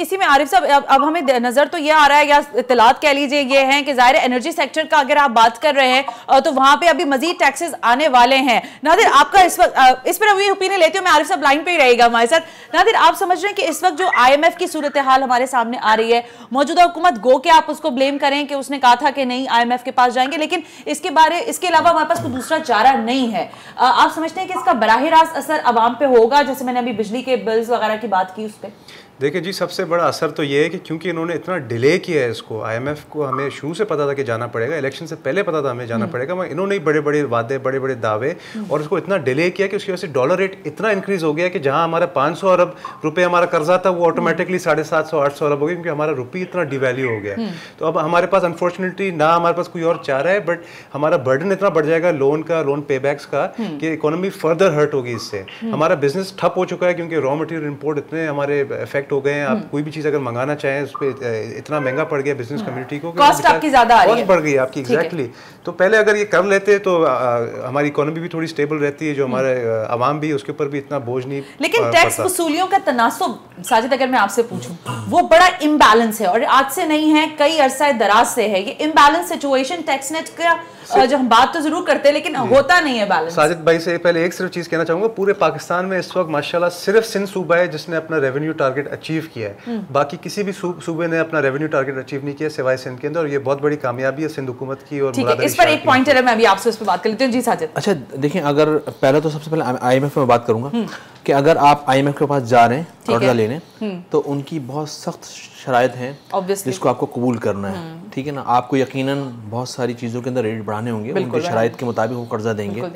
इसी में आरिफ साहब अब हमें नजर तो ये आ रहा है या इत्तलात कह लीजिए ये है कि जाहिर एनर्जी सेक्टर का अगर आप बात कर रहे हैं तो वहां पे अभी मजीद टैक्सेस आने वाले हैं। नादिर, आपका इस वक्त इस पर अभी ओपिनियन लेती हूँ मैं, आरिफ साहब लाइन पे ही रहेगा हमारे साथ। नादिर, आप समझ रहे हैं कि इस वक्त जो IMF की सूरत हाल हमारे सामने आ रही है, मौजूदा हुकूमत गो के आप उसको ब्लेम करें कि उसने कहा था कि नहीं IMF के पास जाएंगे, लेकिन इसके अलावा हमारे पास कोई दूसरा चारा नहीं है, आप समझते हैं कि इसका बराह रास्त असर अवाम पे होगा? जैसे मैंने अभी बिजली के बिल्स वगैरह की बात की उस पर। देखिए जी, सबसे बड़ा असर तो ये है कि क्योंकि इन्होंने इतना डिले किया है इसको, IMF को हमें शुरू से पता था कि जाना पड़ेगा, इलेक्शन से पहले पता था हमें जाना पड़ेगा, मगर इन्होंने ही बड़े बड़े वादे, बड़े बड़े दावे और उसको इतना डिले किया कि उसकी वजह से डॉलर रेट इतना इंक्रीज हो गया कि जहां हमारा 500 अरब रुपए हमारा कर्जा था वो ऑटोमेटिकली 750-800 अरब हो गया, क्योंकि हमारा रुपये इतना डिवैल्यू हो गया। तो अब हमारे पास अनफॉर्चुनेटली ना हमारे पास कोई और चारा है, बट हमारा बर्डन इतना बढ़ जाएगा लोन पे बैक्स का कि इकोनॉमी फर्दर हर्ट होगी इससे। हमारा बिजनेस ठप हो चुका है क्योंकि रॉ मटेरियल इंपोर्ट इतने हमारे इफेक्ट हो गए हैं। आप कोई भी चीज़ अगर मंगाना चाहें उस पर इतना महंगा पड़ गया बिजनेस कम्युनिटी को, कॉस्ट आपकी ज्यादा आ रही है, कॉस्ट बढ़ गई आपकी। एग्जैक्टली। तो पहले अगर ये कर लेते तो हमारी इकोनॉमी भी थोड़ी स्टेबल रहती है, जो हमारे आवाम भी उसके ऊपर भी इतना बोझ नहीं। लेकिन टैक्स वसूलियों का तनासुब, साजिद अगर मैं आपसे पूछूं, वो बड़ा इम्बैलेंस है और आज से नहीं है, कई अरसा दराज से है ये इम्बैलेंस सिचुएशन। टैक्स नेट का जो हम बात तो जरूर करते हैं लेकिन होता नहीं है बैलेंस। साजिद भाई से पहले एक सिर्फ चीज़ कहना चाहूँगा, पूरे पाकिस्तान में इस वक्त माशाल्लाह सिर्फ सिंध सूबा है जिसने अपना रेवेन्यू टारगेट अचीव किया है, बाकी किसी भी सूबे ने अपना रेवेन्यू टारगेट अचीव नहीं किया सिवाय सिंध के अंदर, और ये बहुत बड़ी कामयाबी है सिंध हुकूमत की। और इस पर एक पॉइंट है, मैं अभी आपसे उस पर बात कर लेती हूँ। जी साजिद। अच्छा देखिए, अगर पहले तो सबसे पहले IMF में बात करूंगा कि अगर आप IMF के पास जा रहे हैं कर्जा लेने तो उनकी बहुत सख्त शराइत हैं जिसको आपको कबूल करना है, ठीक है ना। आपको यकीनन बहुत सारी चीज़ों के अंदर रेट बढ़ाने होंगे, उनकी शराइत के मुताबिक वो कर्जा देंगे।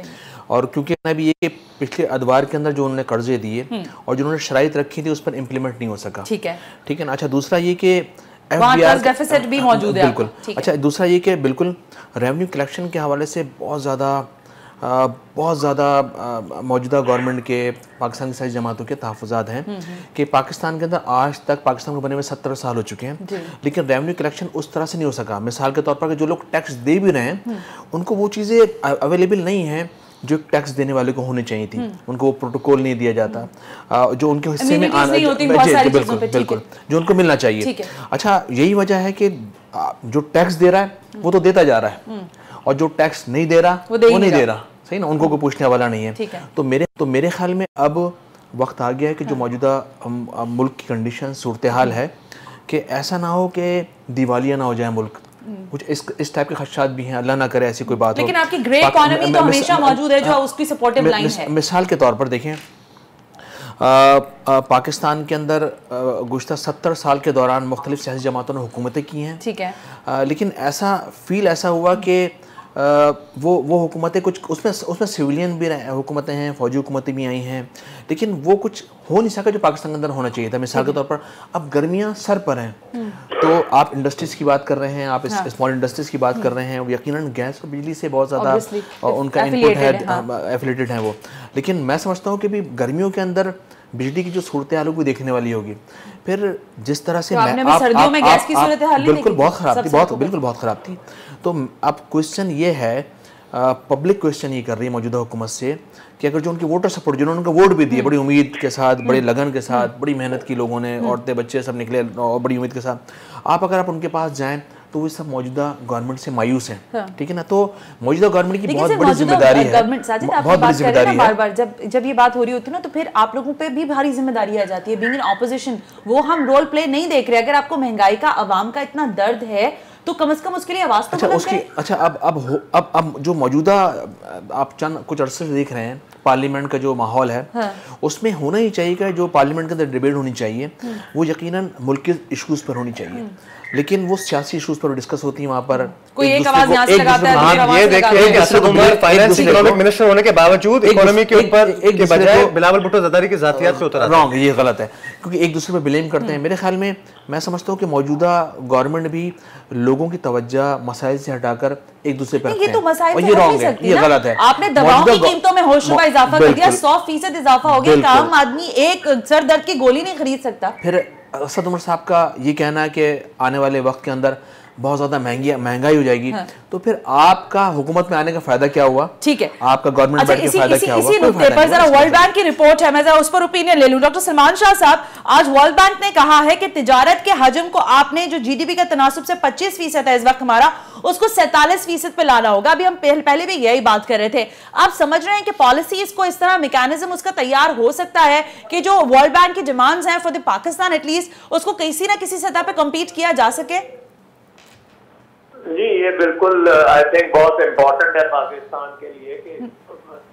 और क्योंकि अभी ये पिछले अदवार के अंदर जो उन्होंने कर्जे दिए और जो उन्होंने शराइत रखी थी उस पर इम्प्लीमेंट नहीं हो सका, ठीक है ना। अच्छा, दूसरा ये कि FBR डेफिसिट भी मौजूद है। बिल्कुल। अच्छा, दूसरा ये कि बिल्कुल रेवेन्यू कलेक्शन के हवाले से बहुत ज़्यादा मौजूदा गवर्नमेंट के पाकिस्तान की सारी जमातों के तहफ़्फ़ुज़ात हैं कि पाकिस्तान के अंदर आज तक पाकिस्तान को बने हुए 70 साल हो चुके हैं, लेकिन रेवेन्यू कलेक्शन उस तरह से नहीं हो सका। मिसाल के तौर पर जो लोग टैक्स दे भी रहे हैं उनको वो चीज़ें अवेलेबल नहीं हैं जो टैक्स देने वाले को होनी चाहिए थी, उनको वो प्रोटोकॉल नहीं दिया जाता जो उनके हिस्से में आना, बिल्कुल जो उनको मिलना चाहिए। अच्छा, यही वजह है कि जो टैक्स दे रहा है वो तो देता जा रहा है और जो टैक्स नहीं दे रहा वो नहीं दे रहा, सही ना, उनको कोई पूछने वाला नहीं है। तो मेरे ख्याल में अब वक्त आ गया है कि जो मौजूदा मुल्क की कंडीशन सूरत हाल है कि ऐसा ना हो कि दिवालिया ना हो जाए मुल्क, कुछ इस टाइप के खदशात भी हैं, अल्लाह ना करे ऐसी कोई बात हो। लेकिन आपकी ग्रे इकोनॉमी तो हमेशा मौजूद है जो उसकी सपोर्टिव लाइन है। मिसाल के तौर पर देखें, पाकिस्तान के अंदर गुज़श्ता 70 साल के दौरान मुख्तलिफ सियासी जमातों ने हुकूमतें की हैं, ठीक है, लेकिन ऐसा हुआ कि वो हुकूमतें कुछ उसमें सिविलियन भी हुकूमतें हैं, फौजी हुकूमतें भी आई हैं, लेकिन वो कुछ हो नहीं सका जो पाकिस्तान के अंदर होना चाहिए था। मिसाल के तौर पर अब गर्मियाँ सर पर हैं, तो आप इंडस्ट्रीज़ की बात कर रहे हैं, आप स्मॉल इंडस्ट्रीज़ की बात कर रहे हैं, यकीनन गैस और बिजली से बहुत ज़्यादा उनका इनपुट है, एफिलेटेड है वो। लेकिन मैं समझता हूँ कि भी गर्मियों के अंदर बिजली की जो सूरत हाल वो देखने वाली होगी। फिर जिस तरह से सर्दियों में गैस की सूरत हाल बिल्कुल बहुत ख़राब थी, बिल्कुल बहुत ख़राब थी। तो अब क्वेश्चन ये है, पब्लिक क्वेश्चन ये कर रही है मौजूदा हुकूमत से कि अगर जो उनकी वोटर सपोर्ट, जिन्होंने उनका वोट भी दिए बड़ी उम्मीद के साथ, बड़े लगन के साथ, बड़ी मेहनत की लोगों ने, औरतें बच्चे सब निकले और बड़ी उम्मीद के साथ, अगर आप उनके पास जाएं तो वो सब मौजूदा गवर्नमेंट से मायूस हैं, ठीक है ना। तो मौजूदा गवर्नमेंट की बहुत बड़ी जिम्मेदारी है, बहुत बड़ी जिम्मेदारी है। बार-बार जब ये बात हो रही होती है ना, तो फिर आप लोगों पे भी भारी जिम्मेदारी आ जाती है। बीइंग इन ऑपोजिशन, वो हम रोल प्ले नहीं देख रहे। अगर आपको महंगाई का, आवाम का इतना दर्द है तो कम से कम उसके लिए आवाज तो बुलंद करें। अच्छा, अब जो मौजूदा आप चंद कुछ अरसे से देख रहे हैं पार्लियामेंट का जो माहौल है, उसमें होना ही चाहिए कि जो पार्लियामेंट के अंदर डिबेट होनी चाहिए वो यकीनन मुल्क के इश्यूज पर होनी चाहिए, लेकिन वो सियासी इश्यूज पर डिस्कस होती है। वहाँ पर कोई एक आवाज यहाँ से लगाता है, ये देखिए Asad Umar finance economic minister होने के बावजूद इकोनॉमी के ऊपर के बजाय बिलावल भुट्टो ज़रदारी की ज़ातियात पे उतर रॉन्ग, ये गलत है, क्योंकि एक दूसरे पर ब्लेम करते हैं। मेरे ख्याल में मैं समझता हूँ कि मौजूदा गवर्नमेंट भी लोगों की तवज्जो मसाइल से हटाकर एक दूसरे पर ये तो मसाइल ये रॉन्ग है, ये गलत है। आपने दवाओं की कीमतों में होशरुबा इजाफा कर दिया, 100% इजाफा हो गया। आम आदमी एक सर दर्द की गोली नहीं खरीद सकता। फिर असद उमर साहब का ये कहना है कि आने वाले वक्त के अंदर बहुत ज्यादा महंगाई हो जाएगी, तो फिर आपका हुकूमत में आने का फायदा क्या हुआ? ठीक है, आपका गवर्नमेंट बैठ के फायदा क्या हुआ? इसी नुक्ते पर जरा वर्ल्ड बैंक की रिपोर्ट है, मैं जरा उस पर ओपिनियन ले लूं। डॉक्टर सलमान शाह साहब, आज वर्ल्ड बैंक ने कहा है कि तिजारत के हजम को आपने जो जीडीपी का तनासुब से 25% है इस वक्त हमारा, उसको 47% पे लाना होगा। अभी हम पहले भी यही बात कर रहे थे। आप समझ रहे हैं कि पॉलिसीज को इस तरह मैकेनिज्म उसका तैयार हो सकता है कि जो वर्ल्ड बैंक की डिमांड्स हैं फॉर द पाकिस्तान एटलीस्ट उसको किसी ना किसी सतह पे कंपीट किया जा सके? जी, ये बिल्कुल आई थिंक बहुत इम्पोर्टेंट है पाकिस्तान के लिए कि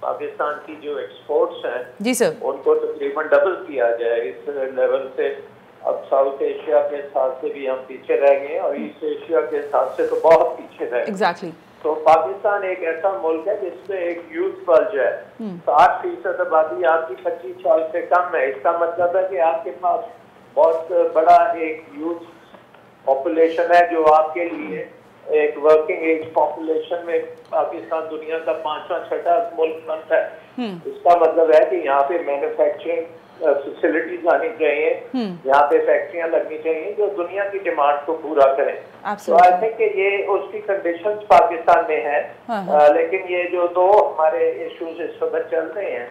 पाकिस्तान की जो एक्सपोर्ट्स हैं जी सर, उनको तकरीबन डबल किया जाए इस लेवल से। अब साउथ एशिया के हिसाब से भी हम पीछे रह गए और ईस्ट एशिया के हिसाब से तो बहुत पीछे रह गए। एग्जैक्टली। तो पाकिस्तान एक ऐसा मुल्क है जिसमें एक यूथ बल्ज है, 60% आबादी आपकी 25 साल से कम है। इसका मतलब है कि आपके पास बहुत बड़ा एक यूथ पॉपुलेशन है जो आपके लिए एक वर्किंग एज पॉपुलेशन में पाकिस्तान दुनिया का 5वां-6वां मुल्क बनता है। इसका मतलब है कि यहाँ पे मैन्युफैक्चरिंग फैसिलिटीज आनी चाहिए, यहाँ पे फैक्ट्रियां लगनी चाहिए जो दुनिया की डिमांड को पूरा करें। तो आई थिंक कि ये उसकी कंडीशंस पाकिस्तान में है। लेकिन ये जो दो हमारे इश्यूज इस वक्त चल रहे हैं,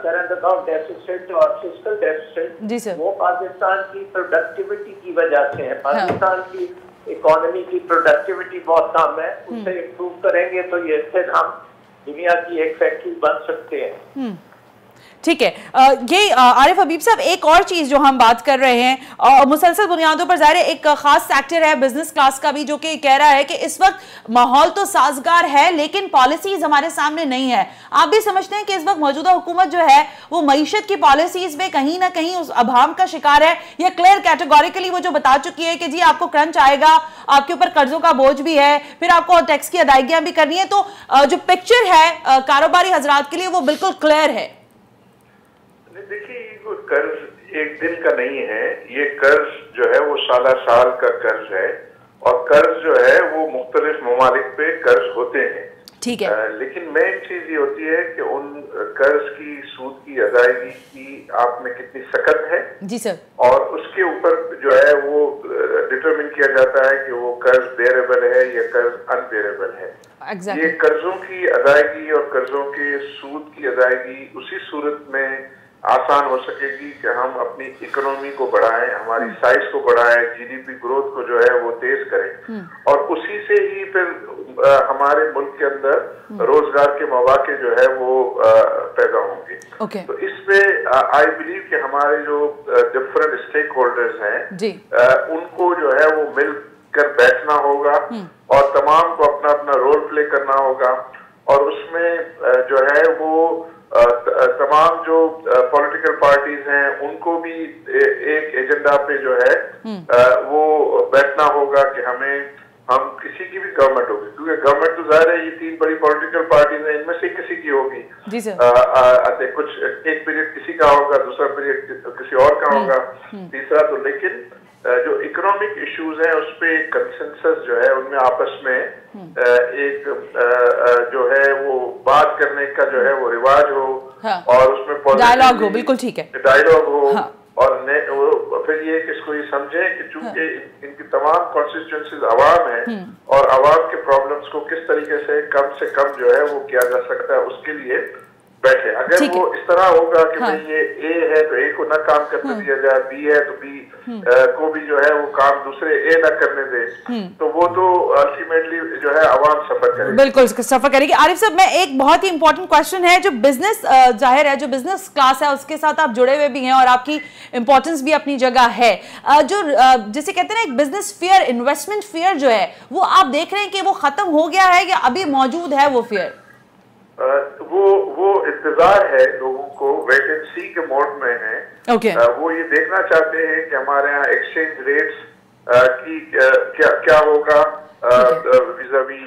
करंट अकाउंट डेफिसिट और फिस्कल डेफिसिट, वो पाकिस्तान की प्रोडक्टिविटी की वजह से है। पाकिस्तान की इकोनॉमी की प्रोडक्टिविटी बहुत कम है, उसे इम्प्रूव करेंगे तो ये फिर हम दुनिया की एक फैक्ट्री बन सकते हैं। ठीक है, ये आरिफ हबीब साहब, एक और चीज जो हम बात कर रहे हैं मुसलसल बुनियादों पर, ज़ाहिर है एक खास सेक्टर है बिजनेस क्लास का भी जो कि कह रहा है कि इस वक्त माहौल तो साजगार है लेकिन पॉलिसीज हमारे सामने नहीं है। आप भी समझते हैं कि इस वक्त मौजूदा हुकूमत जो है वो मईशत की पॉलिसीज में कहीं ना कहीं उस अभाम का शिकार है, या क्लियर कैटेगोरिकली वो जो बता चुकी है कि जी आपको क्रंच आएगा, आपके ऊपर कर्जों का बोझ भी है, फिर आपको टैक्स की अदायगियां भी करनी है, तो जो पिक्चर है कारोबारी हजरात के लिए वो बिल्कुल क्लियर है? देखिए, ये कर्ज एक दिन का नहीं है, ये कर्ज जो है वो साला साल का कर्ज है, और कर्ज जो है वो मुख्तलिफ ममालिक पे कर्ज होते हैं। ठीक है। लेकिन मेन चीज ये होती है कि उन कर्ज की सूद की अदायगी की आप में कितनी सख्त है जी सर, और उसके ऊपर जो है वो डिटरमिन किया जाता है कि वो कर्ज बेरेबल है या कर्ज अनबेरेबल है। ये कर्जों की अदायगी और कर्जों के सूद की अदायगी उसी सूरत में आसान हो सकेगी कि हम अपनी इकोनॉमी को बढ़ाएं, हमारी साइज को बढ़ाएं, जीडीपी ग्रोथ को जो है वो तेज करें, और उसी से ही फिर हमारे मुल्क के अंदर रोजगार के मौके जो है वो पैदा होंगे। तो इसमें आई बिलीव कि हमारे जो डिफरेंट स्टेक होल्डर्स हैं उनको जो है वो मिल कर बैठना होगा और तमाम को अपना अपना रोल प्ले करना होगा, और उसमें जो है वो तमाम जो पॉलिटिकल पार्टीज हैं उनको भी एक एजेंडा पे जो है वो बैठना होगा कि हम किसी की भी गवर्नमेंट होगी, क्योंकि गवर्नमेंट तो जाहिर है ये 3 बड़ी पॉलिटिकल पार्टीज हैं, इनमें से किसी की होगी जी सर। कुछ एक पीरियड किसी का होगा, दूसरा पीरियड किसी और का होगा, तीसरा तो, लेकिन जो इकोनॉमिक इश्यूज हैं उस पे कंसेंसस जो है उनमें आपस में एक जो है वो बात करने का जो है वो रिवाज हो, और उसमें डायलॉग हो। बिल्कुल ठीक है, डायलॉग हो। और फिर ये किसको ये समझे कि चूंकि इनकी तमाम कॉन्स्टिट्यूएंसीज आवाम है और आवाम के प्रॉब्लम्स को किस तरीके से कम जो है वो किया जा सकता है, उसके लिए बैठे। अगर वो इस तरह होगा कि भाई ये ए है तो ए को न काम करने दिया जाए, बी है तो बी को भी जो है वो काम दूसरे ए न करने दे, तो वो तो अल्टीमेटली जो है आवाम सफर करेगी। बिल्कुल सफर करेगी। आरिफ साहब, मैं एक बहुत ही इंपॉर्टेंट क्वेश्चन है, जो बिजनेस जाहिर है जो बिजनेस क्लास है उसके साथ आप जुड़े हुए भी हैं और आपकी इंपॉर्टेंस भी अपनी जगह है, जो जिसे कहते हैं ना एक बिजनेस फियर, इन्वेस्टमेंट फियर जो है वो आप देख रहे हैं कि वो खत्म हो गया है या अभी मौजूद है वो फियर? वो इंतजार है लोगों को, वेट एंड सी के मोड में है। वो ये देखना चाहते हैं कि हमारे यहाँ एक्सचेंज रेट्स की क्या होगा विज़ावी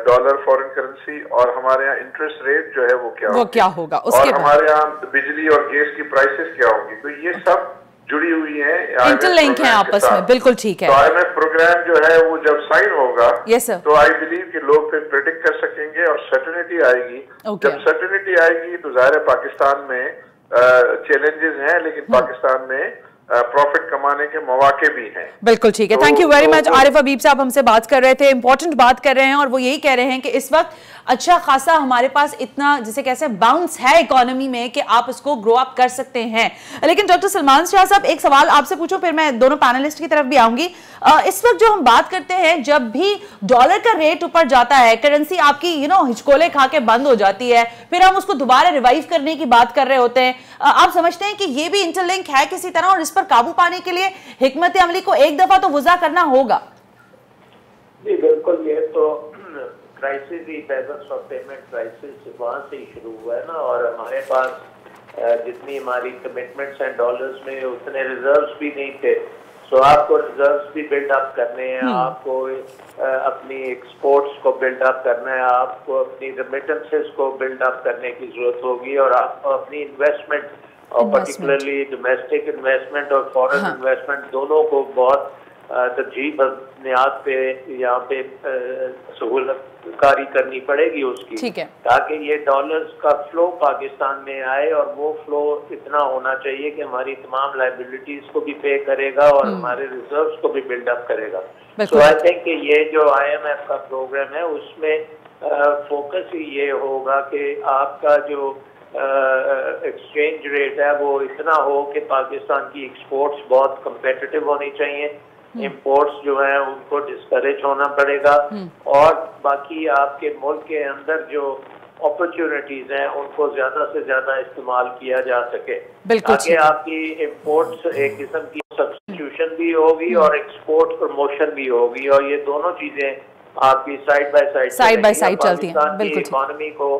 डॉलर फॉरेन करेंसी, और हमारे यहाँ इंटरेस्ट रेट जो है वो क्या होगा, और हमारे यहाँ बिजली और गैस की प्राइसेस क्या होंगी। तो ये सब जुड़ी हुई है, इंटरलिंक है आपस में। बिल्कुल ठीक है। तो IMF प्रोग्राम जो है वो जब साइन होगा तो आई बिलीव कि लोग फिर प्रेडिक्ट कर सकेंगे और सर्टेनिटी आएगी। जब सर्टेनिटी आएगी तो जाहिर है पाकिस्तान में चैलेंजेस हैं, लेकिन पाकिस्तान में प्रॉफिट कमाने के मौके भी हैं। बिल्कुल ठीक है। Thank you very much. Arif Habib साहब हमसे बात कर रहे थे, इंपॉर्टेंट बात कर रहे हैं, और वो यही कह रहे हैं कि इस वक्त अच्छा खासा हमारे पास इतना जिसे कैसे बाउंस है इकोनॉमी में कि आप उसको ग्रो अप कर सकते हैं। लेकिन डॉक्टर सलमान शाह साहब, एक सवाल आपसे पूछो, फिर मैं दोनों पैनलिस्ट की तरफ भी आऊंगी। इस वक्त जो हम बात करते हैं, जब भी डॉलर का रेट ऊपर जाता है, करेंसी आपकी हिचकोले खा के बंद हो जाती है, फिर हम उसको दोबारा रिवाइव करने की बात कर रहे होते हैं। आप समझते हैं कि ये भी इंटरलिंक है किसी तरह, और इस पर काबू पाने के लिए हिकमत अमली को एक दफा तो वज़ा करना होगा? जी बिल्कुल, ये तो crisis he balance of payment crisis वहाँ से ही शुरू हुआ है ना, और हमारे पास जितनी हमारी कमिटमेंट्स हैं डॉलर्स में उतने रिजर्व्स भी नहीं थे। सो आपको रिजर्व्स भी बिल्ड अप करने हैं, आपको अपनी एक्सपोर्ट्स को बिल्ड अप करना है, आपको अपनी रेमिटेंसेस को बिल्ड अप करने की जरूरत होगी, और आपको अपनी इन्वेस्टमेंट और पर्टिकुलरली डोमेस्टिक इन्वेस्टमेंट और फॉरेन इन्वेस्टमेंट दोनों को बहुत तरजीह बुनियाद पे यहाँ पे सहूलतकारी करनी पड़ेगी उसकी, ठीक है, ताकि ये डॉलर्स का फ्लो पाकिस्तान में आए, और वो फ्लो इतना होना चाहिए कि हमारी तमाम लाइबिलिटीज को भी पे करेगा और हमारे रिजर्व्स को भी बिल्डअप करेगा। सो आई थिंक कि ये जो IMF का प्रोग्राम है उसमें फोकस ही ये होगा कि आपका जो एक्सचेंज रेट है वो इतना हो कि पाकिस्तान की एक्सपोर्ट्स बहुत कम्पिटिटिव होनी चाहिए, इंपोर्ट्स जो है उनको डिस्करेज होना पड़ेगा, और बाकी आपके मुल्क के अंदर जो अपॉर्चुनिटीज हैं उनको ज्यादा से ज्यादा इस्तेमाल किया जा सके, ताकि आपकी इंपोर्ट्स एक किस्म की सब्स्टिट्यूशन भी होगी और एक्सपोर्ट प्रमोशन भी होगी, और ये दोनों चीजें आपकी साइड बाय साइड चलती हैं। बिल्कुल, इकोनॉमी को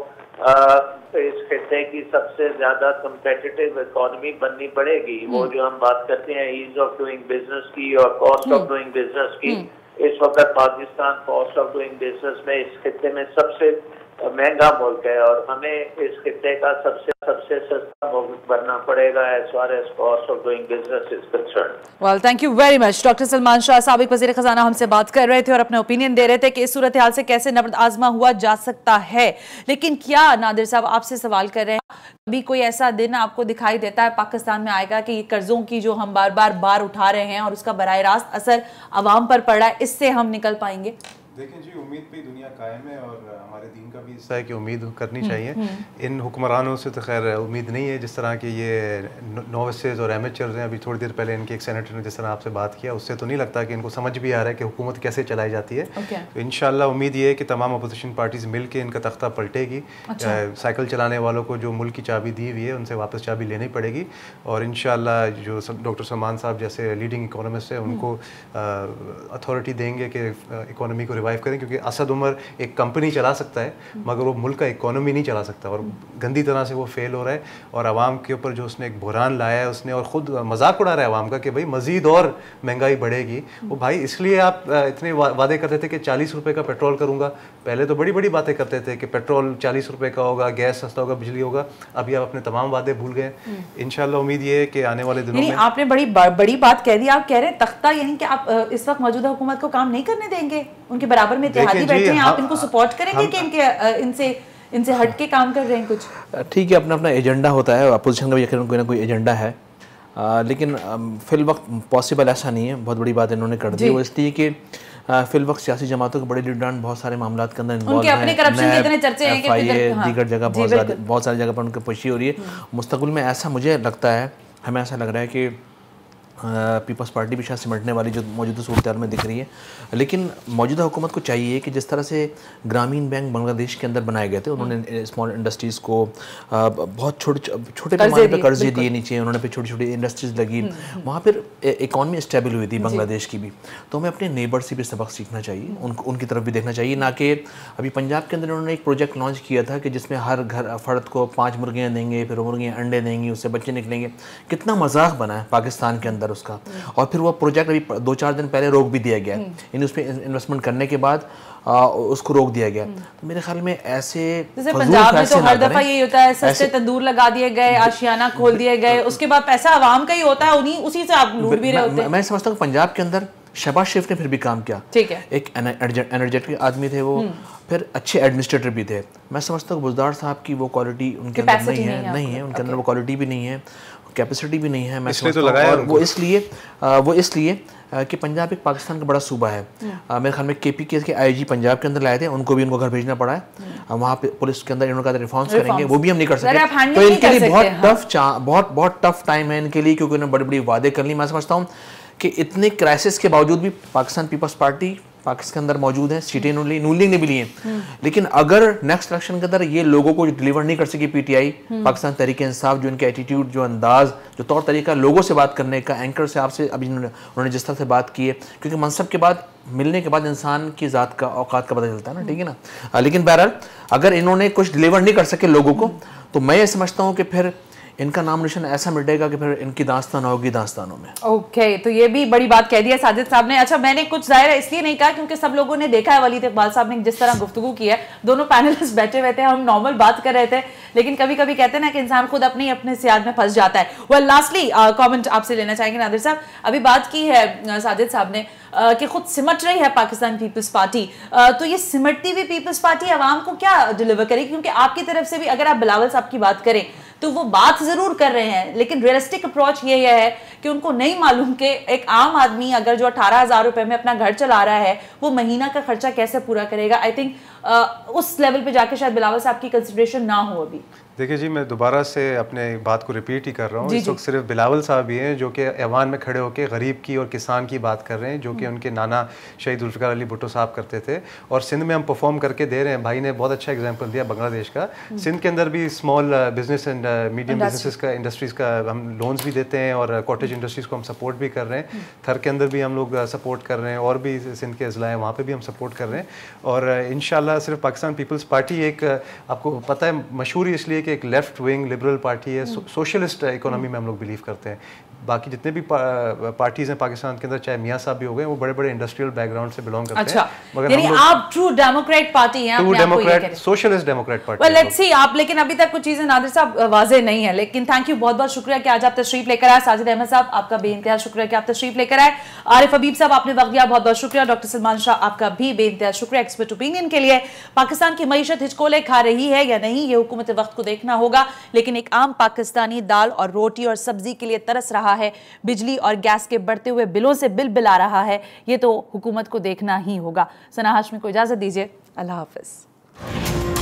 इस खिते की सबसे ज्यादा कम्पिटिटिव इकोनॉमी बननी पड़ेगी। वो जो हम बात करते हैं ईज ऑफ डूइंग बिजनेस की और कॉस्ट ऑफ डूइंग बिजनेस की, इस वक्त Pakistan cost of doing business में इस खिते में सबसे महंगा मुल्क है और हमें इस खित्ते का सबसे सस्ता मुल्क बनना पड़ेगा as far as cost of doing business is concerned. Well, thank you very much. Doctor Salman Shah साबिक वज़ीर खजाना हमसे बात कर रहे थे और अपने ओपिनियन दे रहे थे कि इस सूरत हाल से कैसे नब्ज़ आजमा हुआ जा सकता है। लेकिन क्या नादिर साहब आपसे सवाल कर रहे हैं, अभी कोई ऐसा दिन आपको दिखाई देता है पाकिस्तान में आएगा कि कर्जों की जो हम बार उठा रहे हैं और उसका बराह रास्त असर अवाम पर पड़ रहा है, इससे हम निकल पाएंगे? देखें जी, उम्मीद पे दुनिया कायम है और हमारे दीन का भी हिस्सा है कि उम्मीद करनी चाहिए। इन हुक्मरानों से तो खैर उम्मीद नहीं है, जिस तरह के ये नोविसेस और एमेचर्स हैं। अभी थोड़ी देर पहले इनके एक सेनेटर ने जिस तरह आपसे बात किया, उससे तो नहीं लगता कि इनको समझ भी आ रहा है कि हुकूमत कैसे चलाई जाती है। तो इंशाल्लाह उम्मीद ये है कि तमाम अपोजिशन पार्टीज मिल के इनका तख्ता पलटेगी। साइकिल चलाने वालों को जो मुल्क की चाबी दी हुई है उनसे वापस चाबी लेनी पड़ेगी और इंशाल्लाह जो डॉक्टर सलमान साहब जैसे लीडिंग इकोनॉमिस्ट है उनको अथॉरिटी देंगे कि इकोनॉमी को रिवाइव करें, क्योंकि असद उमर एक कंपनी चला सकता है मगर वो मुल्क का इकोनॉमी नहीं चला सकता और गंदी तरह से वो फेल हो रहा है। और आवाम के ऊपर जो उसने एक बुहरान लाया है उसने, और ख़ुद मजाक उड़ा रहा है आवाम का कि भाई मज़ीद और महंगाई बढ़ेगी। वो भाई इसलिए आप इतने वादे करते थे कि 40 रुपये का पेट्रोल करूँगा। पहले तो बड़ी बड़ी बातें करते थे कि पेट्रोल 40 रुपये का होगा, गैस सस्ता होगा, बिजली होगा। अभी आप अपने तमाम वादे भूल गए। इंशाल्लाह उम्मीद ये है कि आने वाले दिनों में आपने बड़ी बात कह दी। आप कह रहे हैं तख्ता, यानी कि आप इस वक्त मौजूदा हुकूमत को काम नहीं करने देंगे, उनके बराबर में इत्तेहादी बैठे हैं, आप इनको सपोर्ट करेंगे कि इनसे हट के काम कर रहे हैं कुछ? ठीक है, अपना अपना एजेंडा होता है, अपोजिशन का भी यकीनन कोई ना कोई एजेंडा है, लेकिन फिल वक्त पॉसिबल ऐसा नहीं है। बहुत बड़ी बात इन्होंने कर दी, वो इसलिए कि फिल वक्त सियासी जमातों के बड़े लीडरान बहुत सारे मामलों के अंदर इन्वॉल्व हैं, दीगर जगह बहुत सारी जगह पर उनकी पुष्टि हो रही है। मुस्तकबिल में ऐसा मुझे लगता है, हमें ऐसा लग रहा है कि पीपल्स पार्टी भी शायद सिमटने वाली जो मौजूदा सूरत हाल में दिख रही है। लेकिन मौजूदा हुकूमत को चाहिए कि जिस तरह से ग्रामीण बैंक बांग्लादेश के अंदर बनाए गए थे, उन्होंने स्मॉल इंडस्ट्रीज़ को बहुत छोटे पैमाने पर कर्जे दिए नीचे, उन्होंने फिर छोटी छोटी इंडस्ट्रीज़ लगी, वहाँ पर इकॉनमी स्टेबल हुई थी बांग्लादेश की भी। तो हमें अपने नेबर से भी सबक सीखना चाहिए, उनकी तरफ भी देखना चाहिए, ना कि अभी पंजाब के अंदर उन्होंने एक प्रोजेक्ट लॉन्च किया था कि जिसमें हर घर फ़र्द को 5 मुर्गियाँ देंगे, फिर मुर्गियाँ अंडे देंगी, उससे बच्चे निकलेंगे। कितना मजाक बना है पाकिस्तान के अंदर उसका। और फिर वो प्रोजेक्ट अभी 2-4 दिन पहले रोक भी दिया गया, यानी उस पर इन्वेस्टमेंट करने के बाद उसको रोक दिया गया। तो मेरे ख्याल में ऐसे पंजाब में तो हर दफा यही होता है, सस्ते तंदूर लगा दिए गए, आशियाना खोल दिए गए, उसके बाद पैसा आवाम का ही होता है, उसी से आप लूट भी रहे होते हैं। मैं समझता हूँ पंजाब के अंदर शहबाज शरीफ ने फिर भी काम किया, ठीक है, एक एनर्जेटिक आदमी थे वो, फिर अच्छे एडमिनिस्ट्रेटर भी थे। मैं समझता हूँ बुज़दार साहब की वो क्वालिटी उनके अंदर नहीं है, उनके अंदर वो क्वालिटी भी नहीं है, कैपेसिटी भी नहीं है। मैं समझता हूँ और वो इसलिए कि पंजाब एक पाकिस्तान का बड़ा सूबा है। मेरे ख्याल में KPK के IG पंजाब के अंदर लाए थे, उनको भी इनको घर भेजना पड़ा है। वहाँ पे पुलिस के अंदर इन्होंने रिफॉर्म्स करेंगे, वो भी हम नहीं कर सकते। तो इनके लिए बहुत टफ टाइम है इनके लिए, क्योंकि उन्होंने बड़ी बड़ी वादे कर ली। मैं समझता हूँ कि इतने क्राइसिस के बावजूद भी पाकिस्तान पीपल्स पार्टी पाकिस्तान के अंदर मौजूद है, सीटें नून लीग ने भी ली हैं। लेकिन अगर नेक्स्ट इलेक्शन के अंदर ये लोगों को डिलीवर नहीं कर सकी PTI, पाकिस्तान तहरीक इंसाफ, जो इनके एटीट्यूड, जो अंदाज, जो तौर तरीका लोगों से बात करने का, एंकर से आपसे अभी उन्होंने जिस तरह से बात की है, क्योंकि मनसब के बाद मिलने के बाद इंसान की ज़ात का औकात का पता चलता है ना, ठीक है ना। लेकिन बहरहाल अगर इन्होंने कुछ डिलीवर नहीं कर सके लोगों को, तो मैं ये समझता हूँ कि फिर इनका नाम निशान ऐसा मिटेगा कि फिर इनकी दास्तान होगी दास्तानों में। ओके, तो ये भी बड़ी बात कह दी है साजिद साहब ने। अच्छा, मैंने कुछ जाहिर है इसलिए नहीं कहा क्योंकि सब लोगों ने देखा है वलीद इकबाल साहब ने जिस तरह गुफ्तगू की है, दोनों पैनलिस्ट बैठे हुए थे, हम नॉर्मल बात कर रहे थे, लेकिन कभी कभी कहते हैं ना कि इंसान खुद अपने सियाद में फंस जाता है। वेल, लास्टली कमेंट आपसे लेना चाहेंगे नादिर साहब, अभी बात की है साजिद साहब ने कि खुद सिमट रही है पाकिस्तान पीपल्स पार्टी, तो ये सिमटती हुई पीपल्स पार्टी आवाम को क्या डिलीवर करेगी? क्योंकि आपकी तरफ से भी अगर आप बिलावल साहब की बात करें तो वो बात जरूर कर रहे हैं, लेकिन रियलिस्टिक अप्रोच ये है कि उनको नहीं मालूम कि एक आम आदमी अगर जो 18,000 रुपए में अपना घर चला रहा है, वो महीना का खर्चा कैसे पूरा करेगा। आई थिंक उस लेवल पे जाके शायद बिलावल साहब की कंसिडरेशन ना हो अभी। देखिए जी, मैं दोबारा से अपने बात को रिपीट ही कर रहा हूँ। इस वक्त सिर्फ बिलावल साहब ही हैं जो कि ऐवान में खड़े होकर गरीब की और किसान की बात कर रहे हैं, जो कि उनके नाना शहीद जुल्फ़िकार अली भुट्टो साहब करते थे, और सिंध में हम परफॉर्म करके दे रहे हैं। भाई ने बहुत अच्छा एग्जांपल दिया बांग्लादेश का। सिंध के अंदर भी small business and medium businesses का, इंडस्ट्रीज़ का हम लोन्स भी देते हैं और कॉटेज इंडस्ट्रीज़ को हम सपोर्ट भी कर रहे हैं। थर के अंदर भी हम लोग सपोर्ट कर रहे हैं, और भी सिंध के अजला हैं वहाँ पर भी हम सपोर्ट कर रहे हैं। और इंशाल्लाह सिर्फ पाकिस्तान पीपल्स पार्टी एक, आपको पता है, मशहूर इसलिए कि एक लेफ्ट विंग लिबरल पार्टी है, सोशलिस्ट इकोनॉमी में हम लोग बिलीव करते हैं। बाकी जितने भी पार्टीज हैं पाकिस्तान के अंदर, चाहे मियाँ साहब भी हो गए, वो बड़े बड़े इंडस्ट्रियल बैकग्राउंड से बिलोंग करते हैं। मगर यानी आप ट्रू डेमोक्रेट पार्टी हैं, true Democrat, socialist Democrat party. Well let's see आप, लेकिन अभी तक कुछ चीजें नादिर साहब वाजे नहीं है, लेकिन थैंक यू, बहुत बहुत शुक्रिया कि आज आप तशरीफ लेकर आए। साजिद अहमद साहब आपका बेइंतहा शुक्रिया कि आप तशरीफ लेकर आए। आरिफ हबीब साहब आपने वक्त दिया, बहुत बहुत शुक्रिया। डॉक्टर सलमान शाह आपका भी बेइंतहा शुक्रिया एक्सपर्ट ओपिनियन के लिए। पाकिस्तान की मईशत हिचकोले खा रही है या नहीं, ये हुकूमत वक्त को देखना होगा, लेकिन एक आम पाकिस्तानी दाल और रोटी और सब्जी के लिए तरस रहा है, बिजली और गैस के बढ़ते हुए बिलों से बिल बिला रहा है, ये तो हुकूमत को देखना ही होगा। सना हाशमी को इजाजत दीजिए, अल्लाह हाफिज।